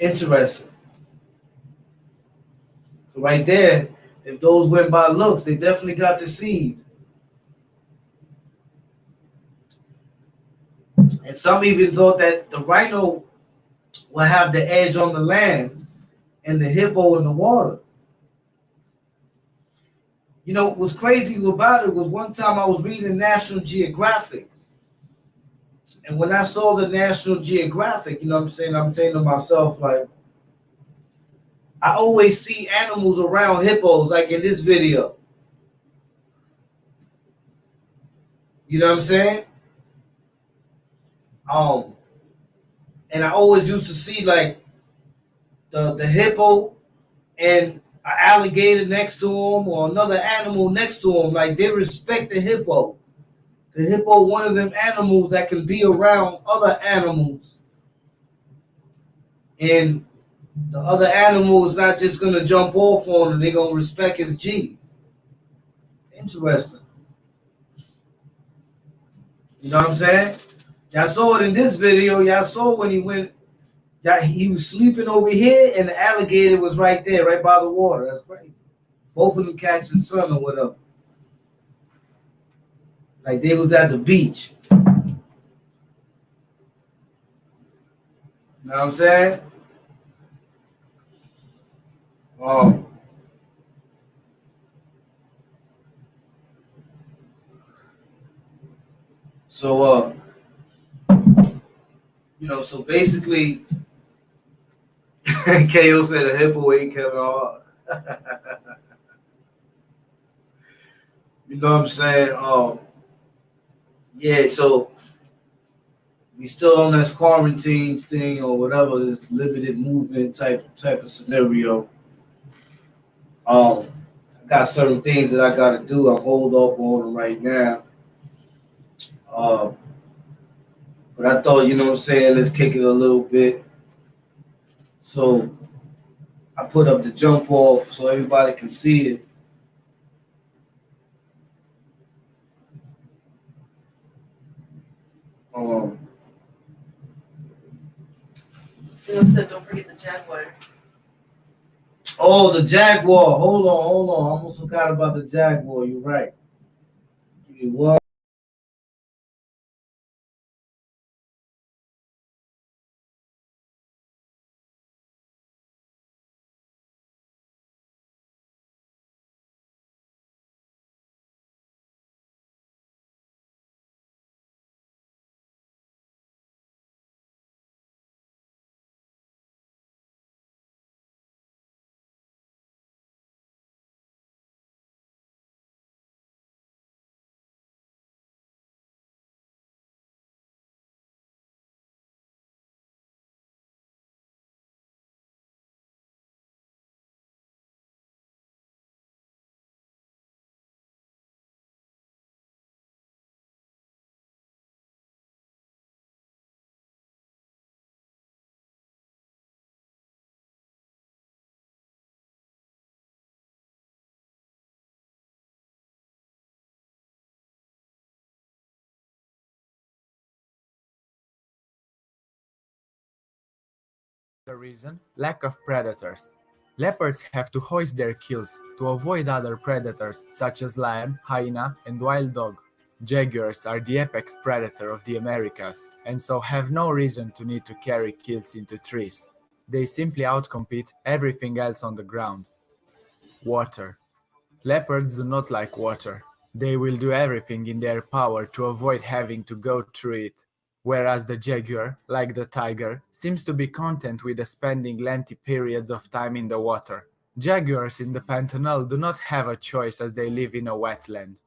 Interesting. So right there, if those went by looks, they definitely got deceived. And some even thought that the rhino will have the edge on the land and the hippo in the water. You know, what's crazy about it was one time I was reading National Geographic, And when I saw the National Geographic, you know what I'm saying? I'm saying to myself, like, I always see animals around hippos, like in this video. You know what I'm saying? And I always used to see like the hippo and an alligator next to him or another animal next to him. Like they respect the hippo. The hippo, one of them animals that can be around other animals. And the other animal is not just gonna jump off on him, they're gonna respect his G. Interesting. You know what I'm saying? Y'all saw it in this video. Y'all saw when he went, he was sleeping over here and the alligator was right there, right by the water. That's crazy. Both of them catching the sun or whatever. Like they was at the beach. You know what I'm saying? So you know, so basically KO said a hippo ate Kevin Hart. You know what I'm saying? Yeah, so we still on this quarantine thing or whatever, this limited movement type of scenario. I got certain things that I gotta do. I'm hold up on them right now. But I thought, you know what I'm saying, let's kick it a little bit. So I put up the jump off so everybody can see it. Said, don't forget the Jaguar. Oh, the Jaguar. Hold on. I almost forgot about the Jaguar. You're right. Give me one. The reason? Lack of predators. Leopards have to hoist their kills to avoid other predators such as lion, hyena, and wild dog. Jaguars are the apex predator of the Americas, and so have no reason to need to carry kills into trees. They simply outcompete everything else on the ground. Water. Leopards do not like water. They will do everything in their power to avoid having to go through it. Whereas the jaguar, like the tiger, seems to be content with spending lengthy periods of time in the water. Jaguars in the Pantanal do not have a choice as they live in a wetland.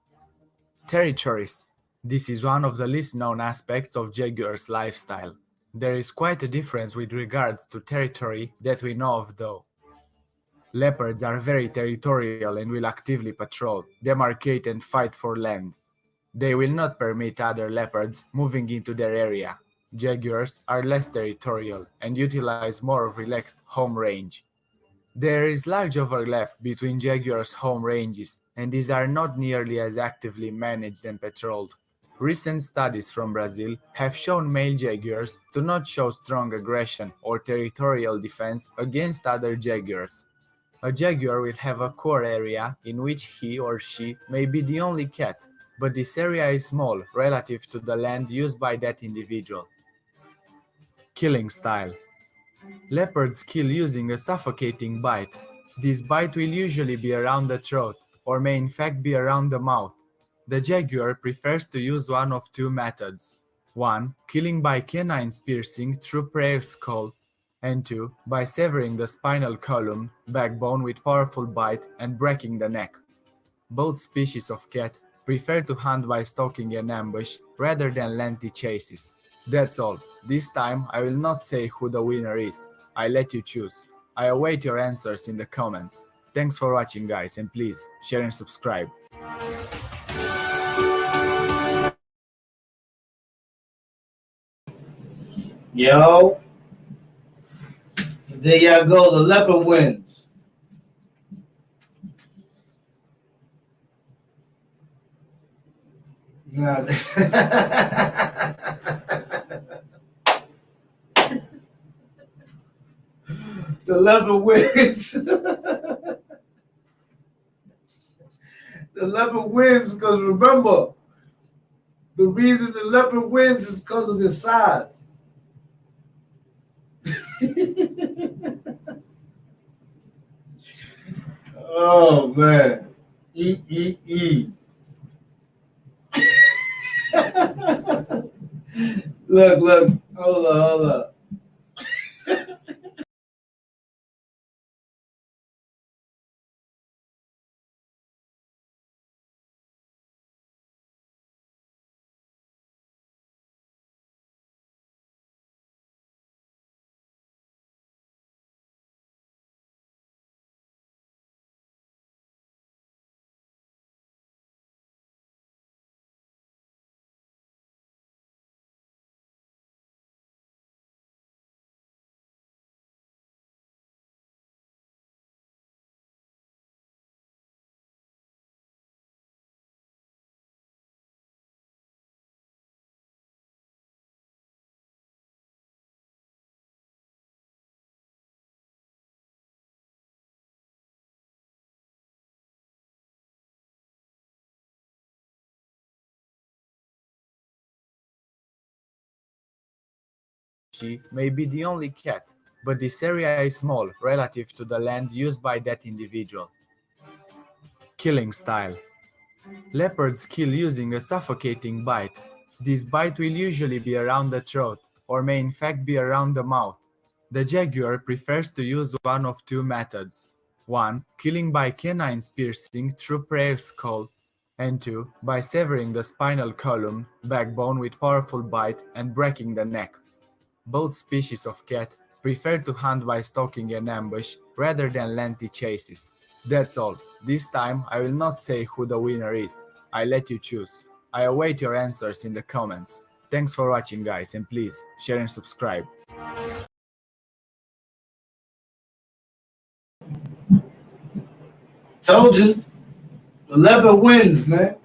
Territories. This is one of the least known aspects of jaguars' lifestyle. There is quite a difference with regards to territory that we know of though. Leopards are very territorial and will actively patrol, demarcate and fight for land. They will not permit other leopards moving into their area. Jaguars are less territorial and utilize more of relaxed home range. There is large overlap between jaguars' home ranges, and these are not nearly as actively managed and patrolled. Recent studies from Brazil have shown male jaguars to not show strong aggression or territorial defense against other jaguars. A jaguar will have a core area in which he or she may be the only cat, but this area is small relative to the land used by that individual. Killing style. Leopards kill using a suffocating bite. This bite will usually be around the throat, or may in fact be around the mouth. The jaguar prefers to use one of two methods. 1. Killing by canines piercing through prey skull, and 2. By severing the spinal column, backbone with powerful bite and breaking the neck. Both species of cat prefer to hunt by stalking and ambush rather than lengthy chases. That's all. This time I will not say who the winner is. I let you choose. I await your answers in the comments. Thanks for watching guys, and please share and subscribe. Yo. So there y'all go. The leopard wins. Nah. The leopard wins. The leopard wins because remember, the reason the leopard wins is because of his size. Oh man. Look, hold up. She may be the only cat, but this area is small relative to the land used by that individual. Killing style. Leopards kill using a suffocating bite. This bite will usually be around the throat, or may in fact be around the mouth. The jaguar prefers to use one of two methods. 1. Killing by canines piercing through prey skull, and 2. By severing the spinal column, backbone with powerful bite and breaking the neck. Both species of cat prefer to hunt by stalking and ambush rather than lengthy chases. That's all. This time I will not say who the winner is. I let you choose. I await your answers in the comments. Thanks for watching guys, and please share and subscribe. Told you. The leopard wins, man.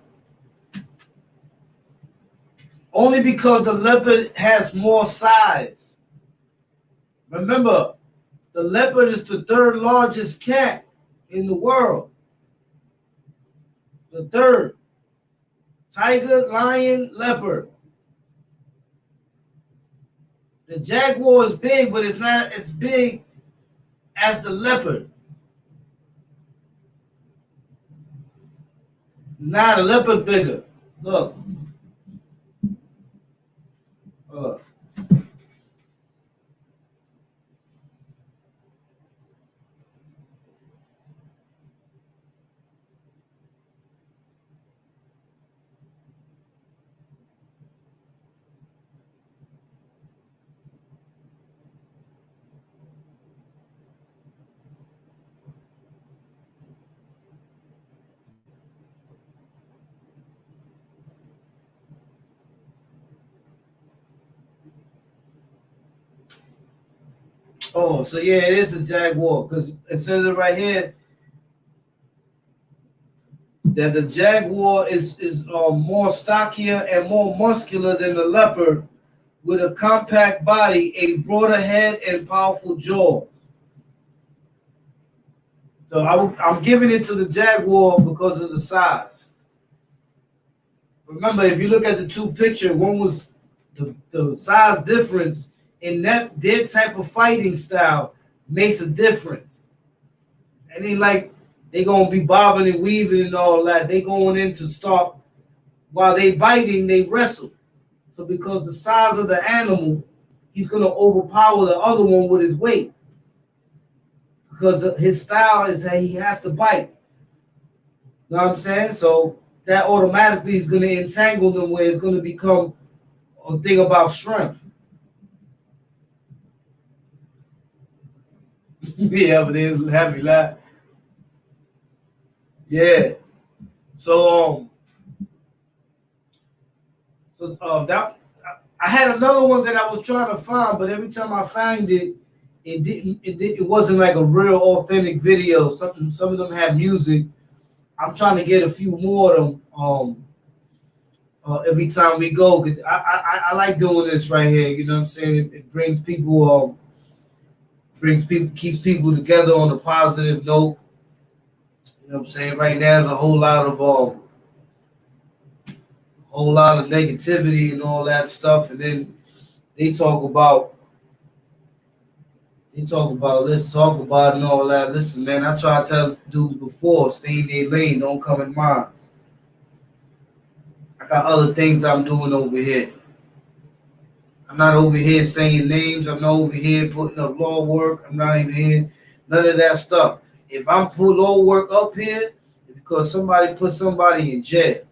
Only because the leopard has more size. Remember, the leopard is the third largest cat in the world. The third. Tiger, lion, leopard. The jaguar is big, but it's not as big as the leopard. Nah, the leopard bigger. Look. Oh, so yeah, it is the jaguar because it says it right here that the jaguar is more stockier and more muscular than the leopard, with a compact body, a broader head, and powerful jaws. So I'm giving it to the jaguar because of the size. Remember, if you look at the two pictures, one was the size difference in that their type of fighting style makes a difference. And ain't like they gonna be bobbing and weaving and all that. They going in to start while they biting, they wrestle. So because the size of the animal, he's going to overpower the other one with his weight. Because his style is that he has to bite. You know what I'm saying? So that automatically is going to entangle them where it's going to become a thing about strength. Yeah, but they have me laugh. Yeah. So that I had another one that I was trying to find, but every time I find it, it wasn't like a real authentic video. Some of them had music. I'm trying to get a few more of them every time we go. 'Cause I like doing this right here. You know what I'm saying? It brings people keeps people together on a positive note. You know what I'm saying? Right now there's a whole lot of negativity and all that stuff, and then they talk about let's talk about it and all that. Listen, man, I try to tell dudes before, stay in their lane, don't come in mine. I got other things I'm doing over here. I'm not over here saying names. I'm not over here putting up law work. I'm not even here, none of that stuff. If I'm putting law work up here, it's because somebody put somebody in jail.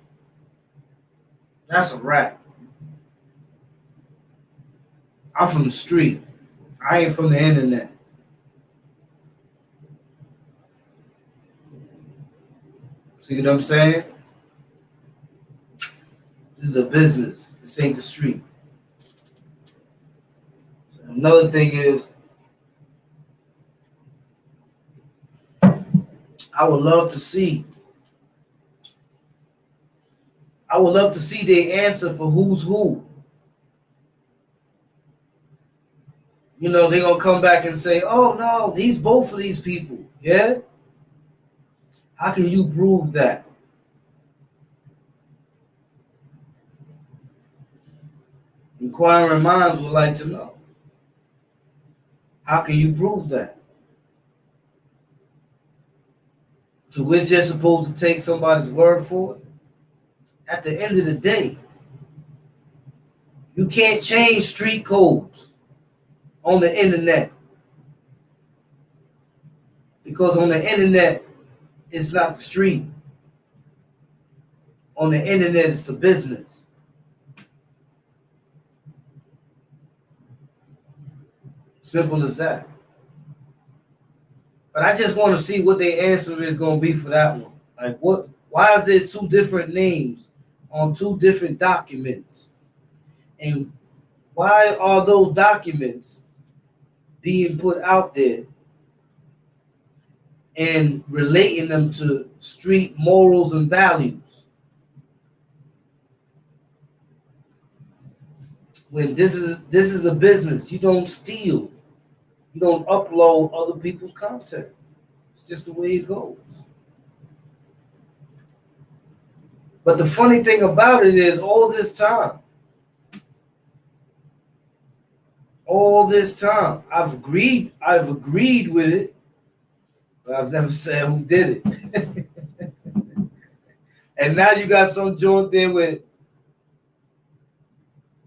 That's a wrap. I'm from the street. I ain't from the internet. See what I'm saying? This is a business. This ain't the street. Another thing is, I would love to see their answer for who's who. You know, they're going to come back and say, oh, no, he's both of these people. Yeah? How can you prove that? Inquiring minds would like to know. How can you prove that? To which you're supposed to take somebody's word for it? At the end of the day, you can't change street codes on the internet. Because on the internet, it's not the street. On the internet, it's the business. Simple as that. But I just want to see what their answer is going to be for that one. Like, why is there two different names on two different documents? And why are those documents being put out there and relating them to street morals and values? When this is a business, you don't steal. You don't upload other people's content. It's just the way it goes. But the funny thing about it is all this time, I've agreed with it, but I've never said who did it. And now you got some joint there with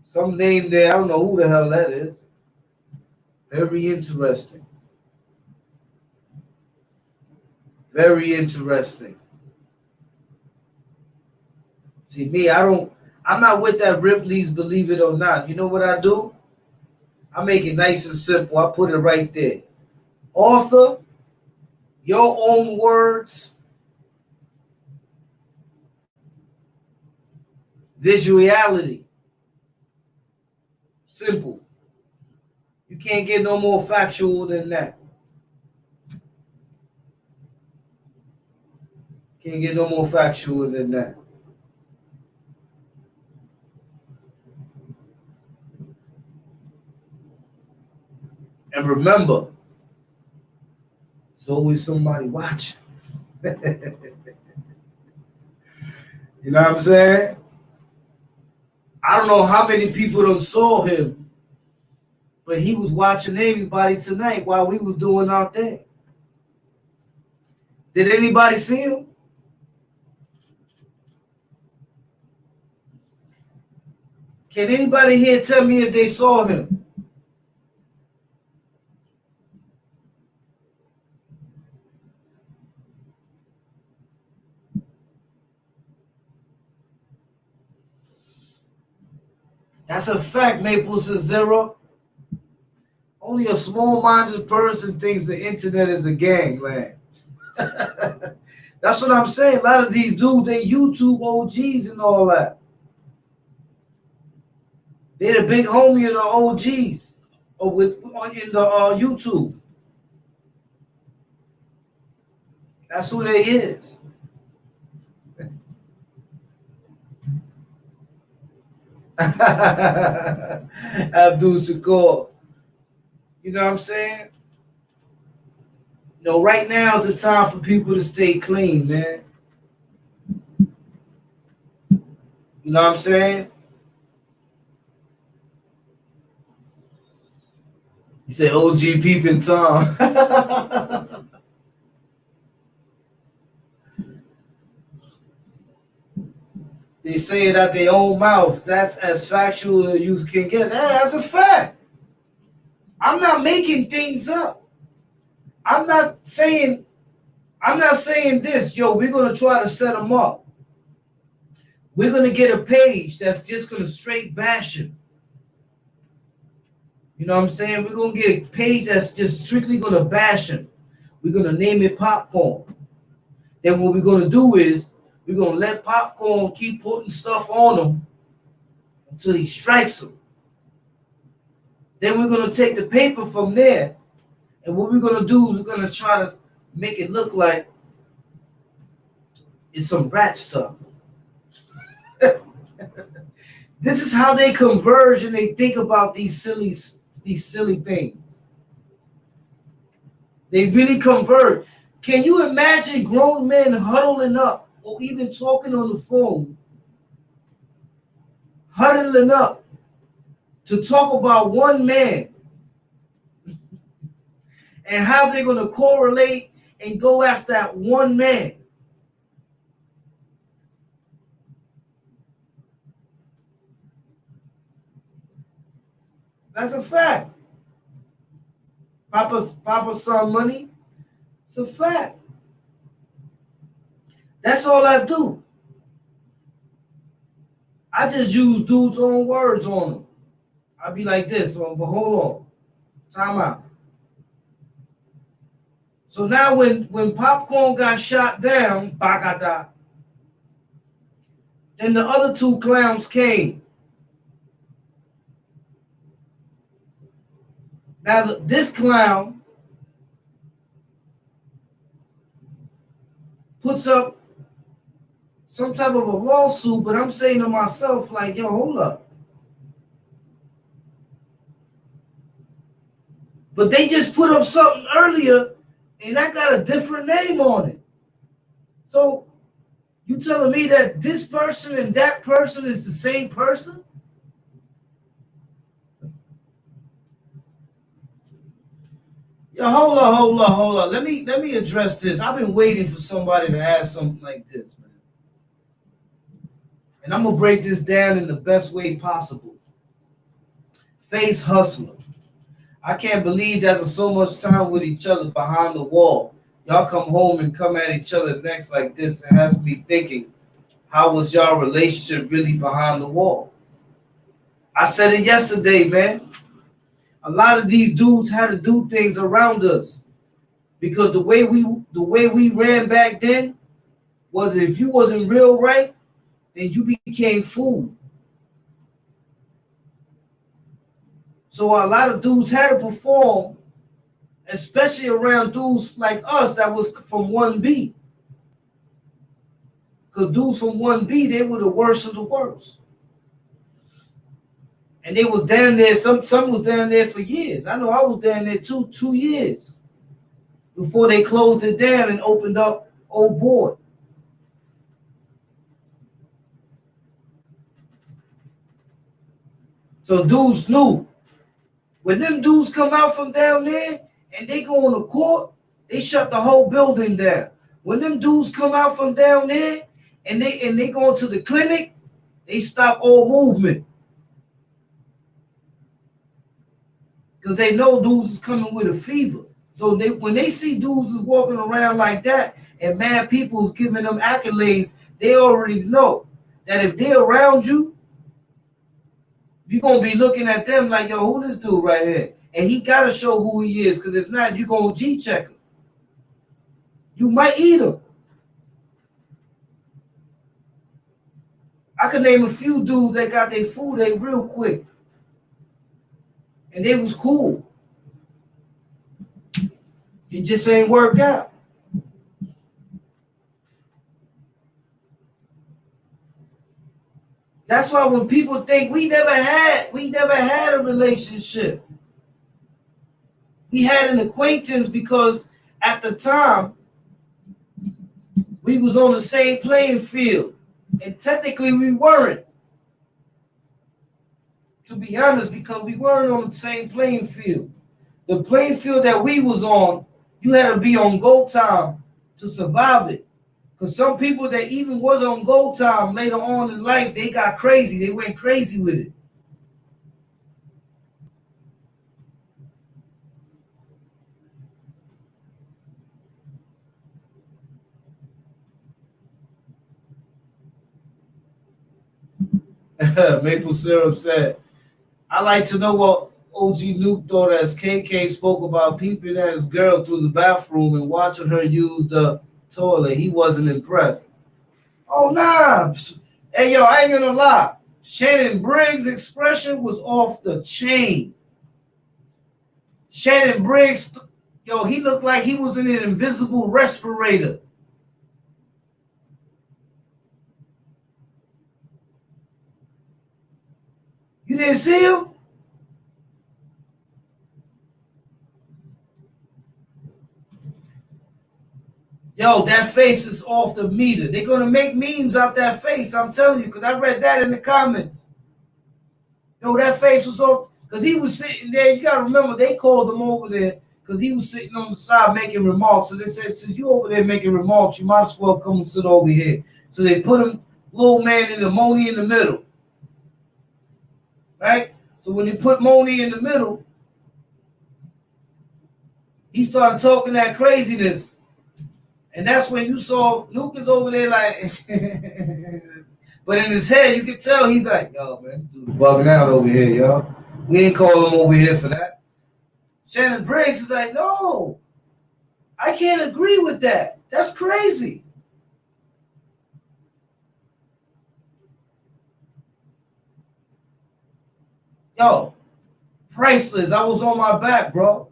some name there. I don't know who the hell that is. Very interesting. Very interesting. See, me, I'm not with that Ripley's Believe It or Not. You know what I do? I make it nice and simple. I put it right there. Author, your own words, visuality. Simple. You can't get no more factual than that. Can't get no more factual than that. And remember, there's always somebody watching. You know what I'm saying? I don't know how many people done saw him, but he was watching everybody tonight while we was doing our thing. Did anybody see him? Can anybody here tell me if they saw him? That's a fact, Maples is zero. Only a small-minded person thinks the internet is a gangland. That's what I'm saying. A lot of these dudes, they YouTube OGs and all that. They're the big homie of the OGs in the YouTube. That's who they is. Abdul Shakur. You know what I'm saying? No, right now is the time for people to stay clean, man. You know what I'm saying? He said OG peeping Tom. They say it out their own mouth. That's as factual as you can get. That's a fact. I'm not making things up. I'm not saying this, yo, we're going to try to set them up. We're going to get a page that's just going to straight bash him. You know what I'm saying? We're going to get a page that's just strictly going to bash him. We're going to name it Popcorn. Then what we're going to do is we're going to let Popcorn keep putting stuff on him until he strikes him. Then we're going to take the paper from there. And what we're going to do is we're going to try to make it look like it's some rat stuff. This is how they converge and they think about these silly things. They really converge. Can you imagine grown men huddling up or even talking on the phone, huddling up to talk about one man and how they're going to correlate and go after that one man? That's a fact. Papa son money. It's a fact. That's all I do. I just use dude's own words on them. I'll be like this, but hold on. Time out. So now when Popcorn got shot down, bagada, then the other two clowns came. Now this clown puts up some type of a lawsuit, but I'm saying to myself, like, yo, hold up. But they just put up something earlier, and I got a different name on it. So you telling me that this person and that person is the same person? Yo, hold on. Let me address this. I've been waiting for somebody to ask something like this, man. And I'm gonna break this down in the best way possible. Face hustler. I can't believe that there's so much time with each other behind the wall. Y'all come home and come at each other next like this, and has me thinking, how was y'all relationship really behind the wall? I said it yesterday, man. A lot of these dudes had to do things around us because the way we ran back then was if you wasn't real right, then you became fool. So a lot of dudes had to perform, especially around dudes like us that was from 1B. Because dudes from 1B, they were the worst of the worst. And they was down there, some was down there for years. I know I was down there 2 years before they closed it down and opened up Old Boy. So dudes knew. When them dudes come out from down there and they go on the court, they shut the whole building down. When them dudes come out from down there and they go to the clinic, they stop all movement. because they know dudes is coming with a fever. So when they see dudes is walking around like that and mad people is giving them accolades, they already know that if they're around you, you're going to be looking at them like, yo, who this dude right here? And he got to show who he is, because if not, you're going to G-check him. You might eat him. I could name a few dudes that got their food ate real quick. And they was cool. It just ain't work out. That's why when people think we never had a relationship. We had an acquaintance because at the time we was on the same playing field. And technically we weren't. To be honest, because we weren't on the same playing field. The playing field that we was on, you had to be on go time to survive it. Because some people that even was on go time later on in life, they got crazy. They went crazy with it. Maple Syrup said, I like to know what OG Nuke thought as KK spoke about peeping at his girl through the bathroom and watching her use the toilet. He wasn't impressed. Oh, nah. Hey, yo, I ain't gonna lie. Shannon Briggs' expression was off the chain. Shannon Briggs, yo, he looked like he was in an invisible respirator. You didn't see him? Yo, that face is off the meter. They're going to make memes out that face, I'm telling you, because I read that in the comments. Yo, that face was off, because he was sitting there. You got to remember, they called him over there because he was sitting on the side making remarks. So they said, since you over there making remarks, you might as well come and sit over here. So they put him, little man, in the Moni in the middle. Right? So when they put Moni in the middle, he started talking that craziness. And that's when you saw Nuke is over there like, but in his head, you could tell he's like, yo, man, dude bugging out over here, y'all. We ain't call him over here for that. Shannon Briggs is like, no, I can't agree with that. That's crazy. Yo, priceless. I was on my back, bro.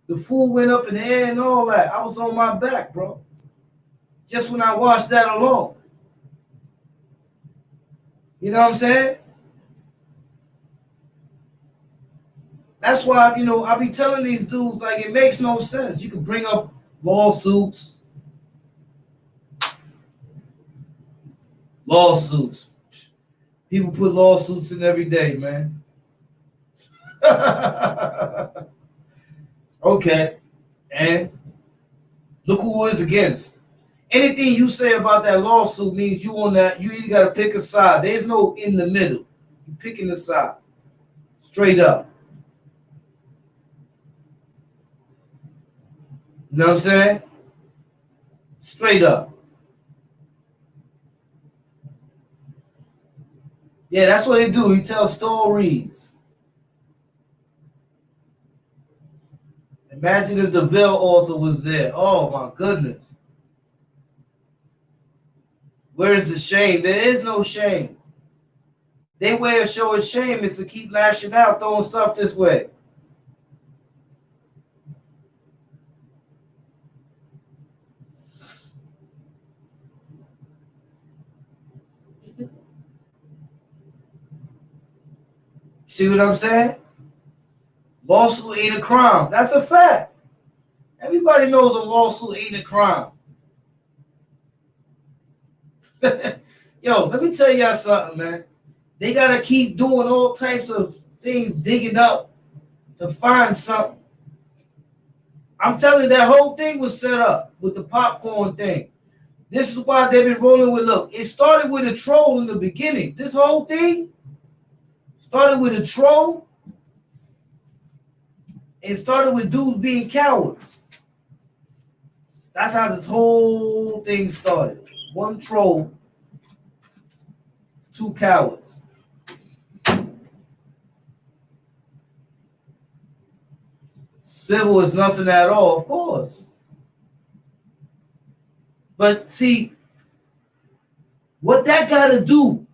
The food went up in the air and all that. I was on my back, bro. Just when I watched that alone. You know what I'm saying? That's why, you know, I be telling these dudes, like, it makes no sense. You can bring up lawsuits. Lawsuits. People put lawsuits in every day, man. Okay. And look who is against. Anything you say about that lawsuit means you on that, you either got to pick a side. There's no in the middle. You're picking a side. Straight up. You know what I'm saying? Straight up. Yeah, that's what he do. He tells stories. Imagine if the Veil author was there. Oh, my goodness. Where's the shame? There is no shame. Their way of showing shame is to keep lashing out, throwing stuff this way. See what I'm saying? Lawsuit ain't a crime. That's a fact. Everybody knows a lawsuit ain't a crime. Yo, let me tell y'all something, man. They got to keep doing all types of things, digging up to find something. I'm telling you, that whole thing was set up with the popcorn thing. This is why they've been rolling with, look, it started with a troll in the beginning. This whole thing started with a troll. It started with dudes being cowards. That's how this whole thing started. One troll, two cowards. Civil is nothing at all, of course. But see, what that got to do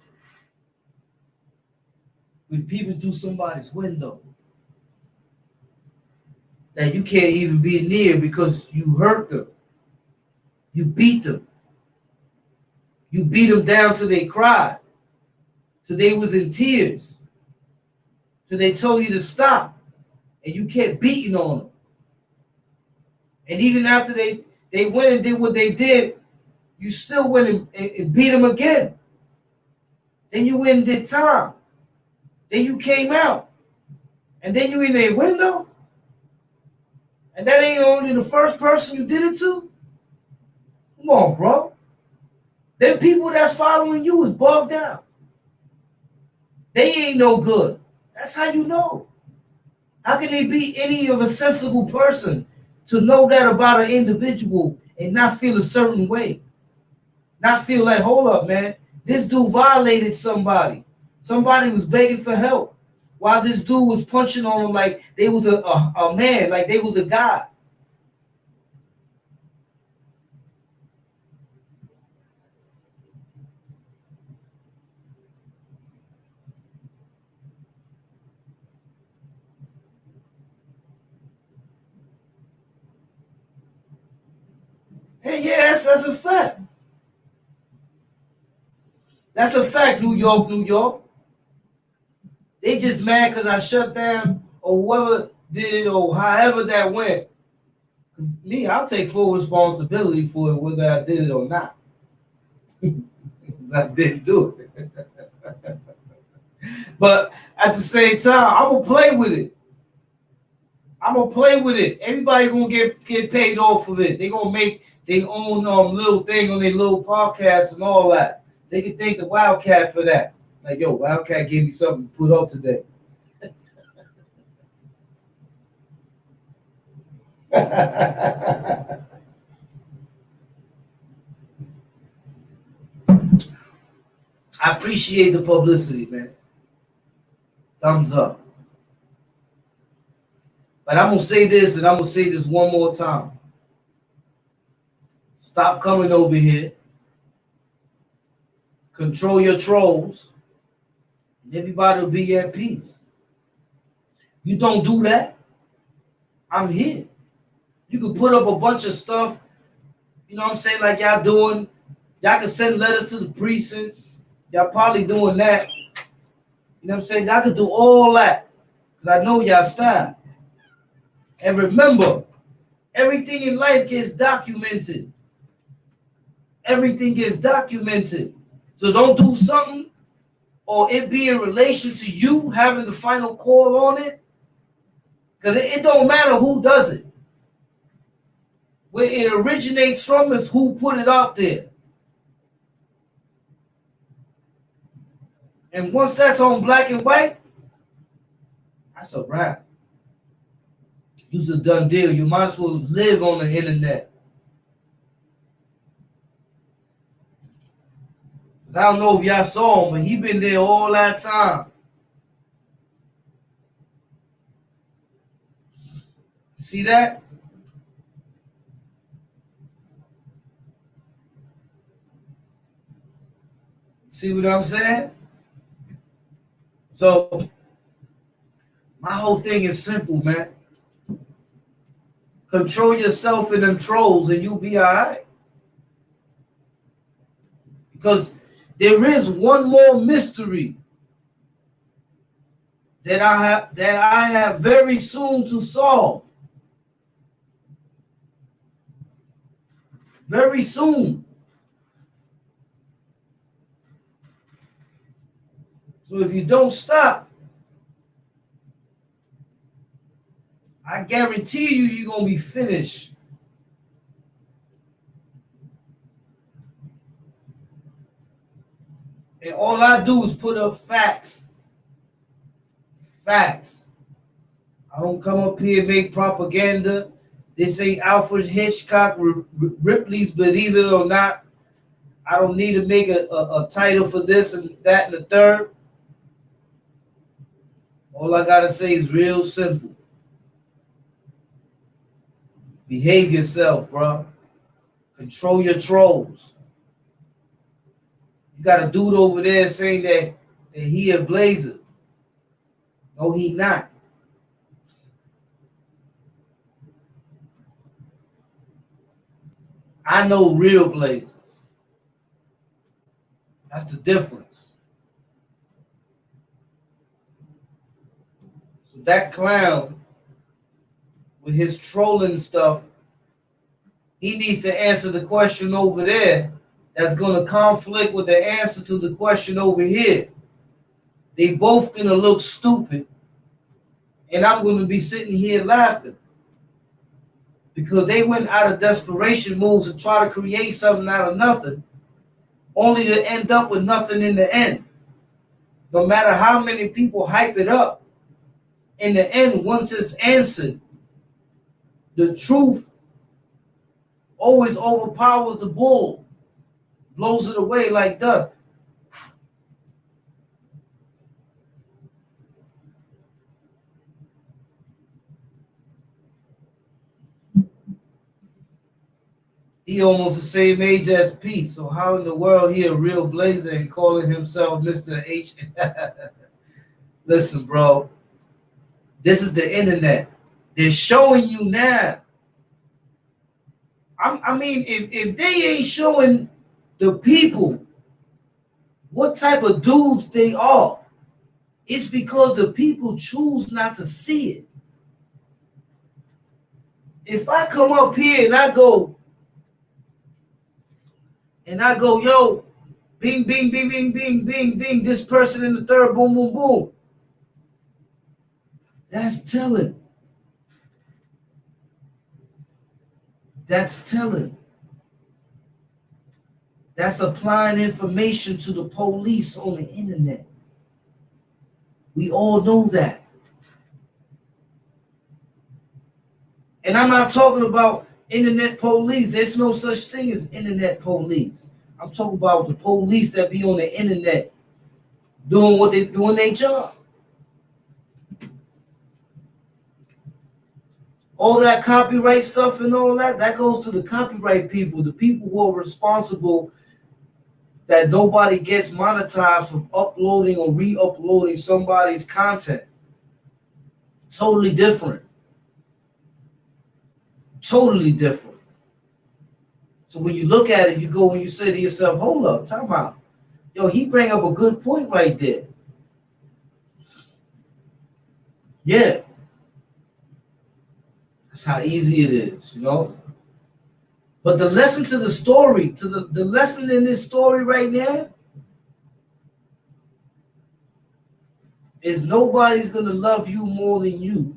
with peeping through somebody's window that you can't even be near because you hurt them. You beat them. You beat them down till they cried, till they was in tears, till they told you to stop, and you kept beating on them. And even after they went and did what they did, you still went and beat them again. Then you went and did time. Then you came out. And then you in their window. And that ain't only the first person you did it to. Come on, bro. Them people that's following you is bogged down. They ain't no good. That's how you know. How can they be any of a sensible person to know that about an individual and not feel a certain way? Not feel like, hold up, man. This dude violated somebody. Somebody was begging for help while this dude was punching on them like they was a man, like they was a god. Hey, yes, that's a fact. That's a fact, New York, New York. They just mad because I shut down or whoever did it or however that went. Because me, I'll take full responsibility for it whether I did it or not. I didn't do it. But at the same time, I'm going to play with it. I'm going to play with it. Everybody going to get paid off of it. They're going to make their own little thing on their little podcast and all that. They can thank the Wildcat for that. Like, yo, Wildcat gave me something to put up today. I appreciate the publicity, man. Thumbs up. But I'm going to say this, and I'm going to say this one more time. Stop coming over here. Control your trolls. And everybody will be at peace. You don't do that, I'm here. You can put up a bunch of stuff, you know what I'm saying, like y'all doing. Y'all can send letters to the precinct. Y'all probably doing that. You know what I'm saying? Y'all can do all that. Because I know y'all style. And remember, everything in life gets documented. Everything gets documented. So don't do something or it be in relation to you having the final call on it. Because it don't matter who does it. Where it originates from is who put it out there. And once that's on black and white, that's a wrap. It's a done deal. You might as well live on the internet. I don't know if y'all saw him, but he been there all that time. See that? See what I'm saying? So, my whole thing is simple, man. Control yourself in them trolls and you'll be all right. Because there is one more mystery that I have very soon to solve. Very soon. So if you don't stop, I guarantee you're going to be finished. And all I do is put up facts. Facts. I don't come up here and make propaganda. This ain't Alfred Hitchcock, Ripley's Believe It or Not. I don't need to make a title for this and that and the third. All I gotta say is real simple. Behave yourself, bro. Control your trolls. You got a dude over there saying that he a blazer. No, he not. I know real blazers. That's the difference. So that clown with his trolling stuff, he needs to answer the question over there that's going to conflict with the answer to the question over here. They both going to look stupid, and I'm going to be sitting here laughing because they went out of desperation moves to try to create something out of nothing, only to end up with nothing in the end. No matter how many people hype it up, in the end, once it's answered, the truth always overpowers the bull, blows it away like dust. He almost the same age as Pete, so how in the world he a real blazer and calling himself Mr. H? Listen, bro, this is the internet. They're showing you now. I mean, if they ain't showing the people what type of dudes they are, it's because the people choose not to see it. If I come up here and I go, yo, bing, bing, bing, bing, bing, bing, bing, this person in the third, boom, boom, boom. That's telling. That's telling. That's applying information to the police on the internet. We all know that. And I'm not talking about internet police. There's no such thing as internet police. I'm talking about the police that be on the internet doing what they doing their job. All that copyright stuff and all that, that goes to the copyright people, the people who are responsible that nobody gets monetized from uploading or re-uploading somebody's content. Totally different. Totally different. So when you look at it, you go and you say to yourself, hold up, time out. Yo, he bring up a good point right there. Yeah. That's how easy it is, you know? But the lesson to the story, to the lesson in this story right now is nobody's going to love you more than you.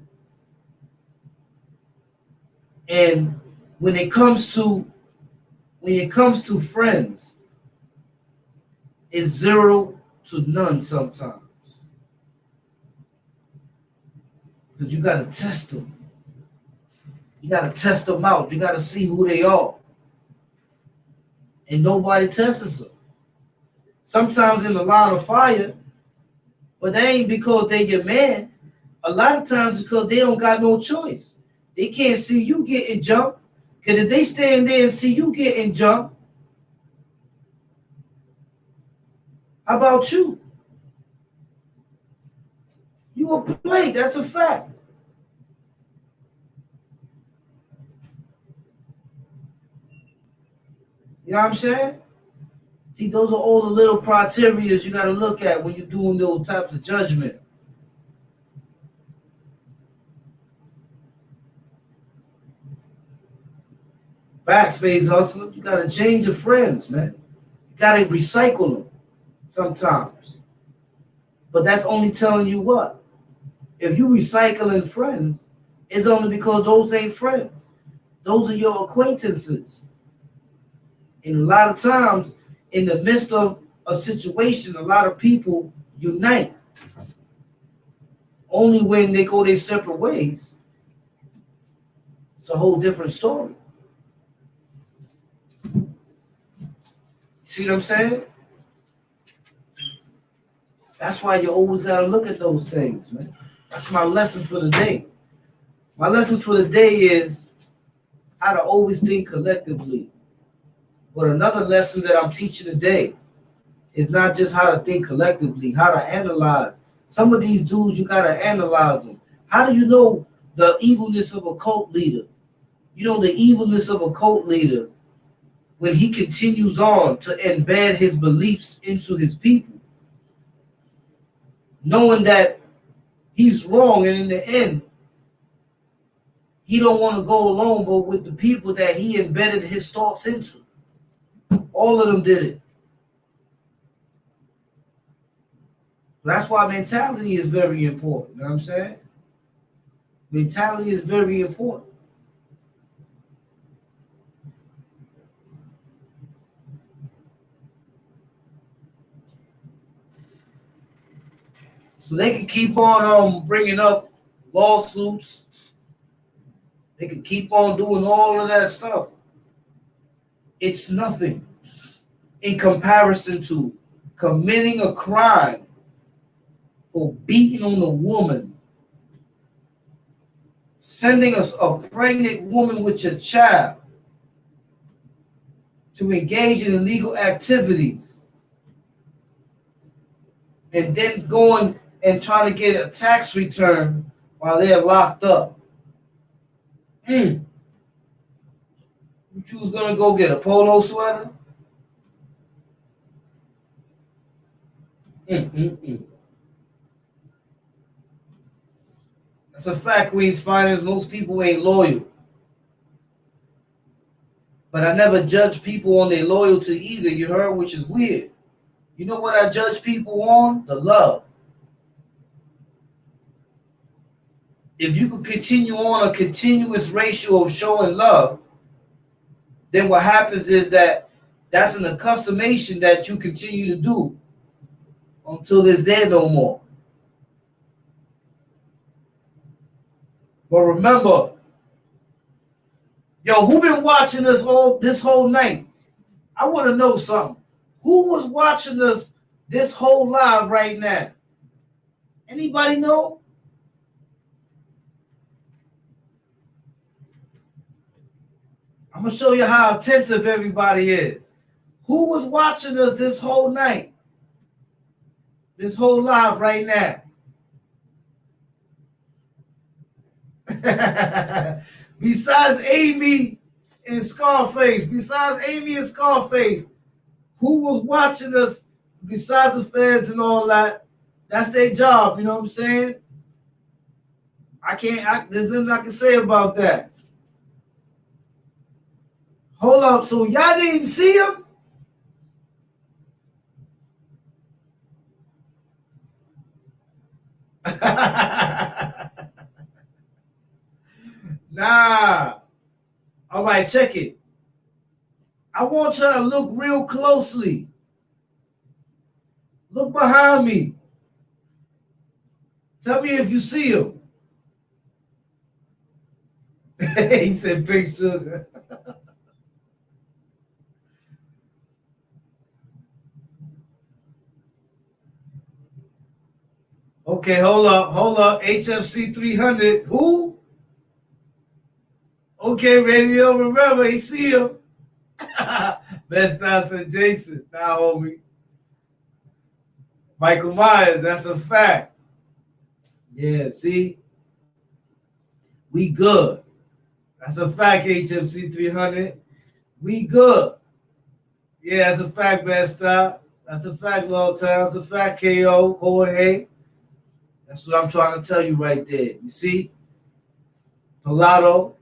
And when it comes to friends, it's 0 to none sometimes. Because you got to test them. You got to test them out. You got to see who they are. And nobody tests them. Sometimes in the line of fire, but that ain't because they your man. A lot of times because they don't got no choice. They can't see you getting jumped. Because if they stand there and see you getting jumped, how about you? You a play. That's a fact. You know what I'm saying? See, those are all the little criteria you got to look at when you're doing those types of judgment. Backspace hustler, you got to change your friends, man. You got to recycle them sometimes. But that's only telling you what? If you recycling friends, it's only because those ain't friends. Those are your acquaintances. And a lot of times, in the midst of a situation, a lot of people unite Only when they go their separate ways, it's a whole different story. See what I'm saying? That's why you always got to look at those things, man. That's my lesson for the day. My lesson for the day is how to always think collectively. But another lesson that I'm teaching today is not just how to think collectively, how to analyze. Some of these dudes, you got to analyze them. How do you know the evilness of a cult leader? You know the evilness of a cult leader when he continues on to embed his beliefs into his people, knowing that he's wrong, and in the end, he don't want to go alone, but with the people that he embedded his thoughts into. All of them did it. That's why mentality is very important. You know what I'm saying? Mentality is very important. So they can keep on bringing up lawsuits. They can keep on doing all of that stuff. It's nothing in comparison to committing a crime for beating on a woman, sending us a pregnant woman with your child to engage in illegal activities, and then going and trying to get a tax return while they're locked up. You was gonna go get a polo sweater? That's a fact, Queen's Finest. Most people ain't loyal. But I never judge people on their loyalty either, you heard, which is weird. You know what I judge people on? The love. If you could continue on a continuous ratio of showing love, then what happens is that that's an accustomation that you continue to do until there's there no more. But remember, yo, who been watching us all this whole night? I want to know something. Who was watching us this whole live right now? Anybody know? I'm going to show you how attentive everybody is. Who was watching us this whole night? This whole live right now? Besides Amy and Scarface, who was watching us besides the feds and all that? That's their job, you know what I'm saying? There's nothing I can say about that. Hold up, so y'all didn't see him? Nah. All right, check it. I want you to look real closely. Look behind me. Tell me if you see him. He said Big Sugar. Okay, hold up. HFC 300. Who? Okay, Radio Remember, he see him. Best Nelson Jason. Nah, homie. Michael Myers, that's a fact. Yeah, see? We good. That's a fact, HFC 300. We good. Yeah, that's a fact, Best Style. That's a fact, Long Time. That's a fact, KO, Jorge. That's what I'm trying to tell you right there. You see? Pilato,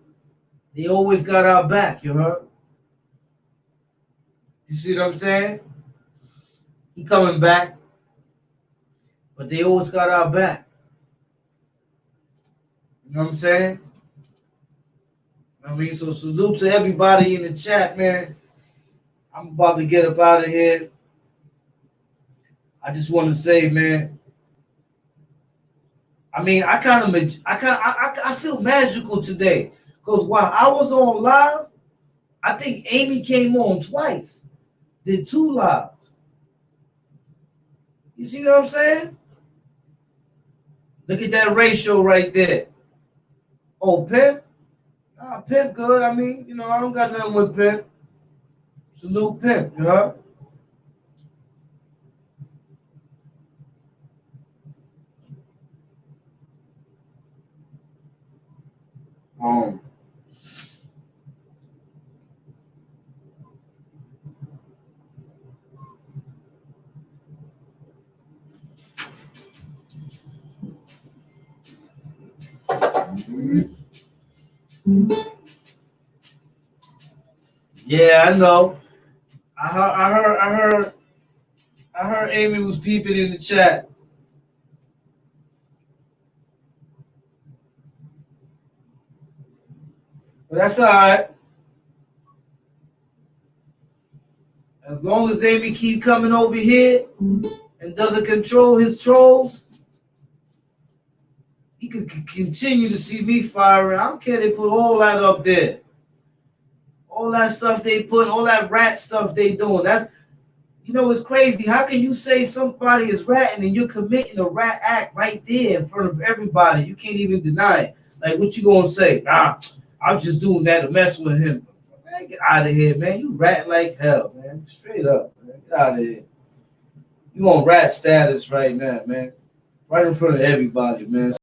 they always got our back, you heard? You see what I'm saying? He coming back, but they always got our back. You know what I'm saying? I mean, so salute to everybody in the chat, man. I'm about to get up out of here. I just want to say, man, I mean, I feel magical today because while I was on live, I think Amy came on twice, did 2 lives. You see what I'm saying? Look at that ratio right there. Oh, Pimp? Nah, Pimp good. I mean, you know, I don't got nothing with Pimp. Salute Pimp, you know? Um, yeah, I know. I heard Amy was peeping in the chat. But that's all right. As long as Amy keep coming over here and doesn't control his trolls, he could continue to see me firing. I don't care. They put all that up there. All that stuff they put, all that rat stuff they doing. That, you know, it's crazy. How can you say somebody is ratting and you're committing a rat act right there in front of everybody? You can't even deny it. Like, what you gonna say? Nah, I'm just doing that to mess with him. Man, get out of here, man. You ratting like hell, man. Straight up, man. Get out of here. You on rat status right now, man. Right in front of everybody, man.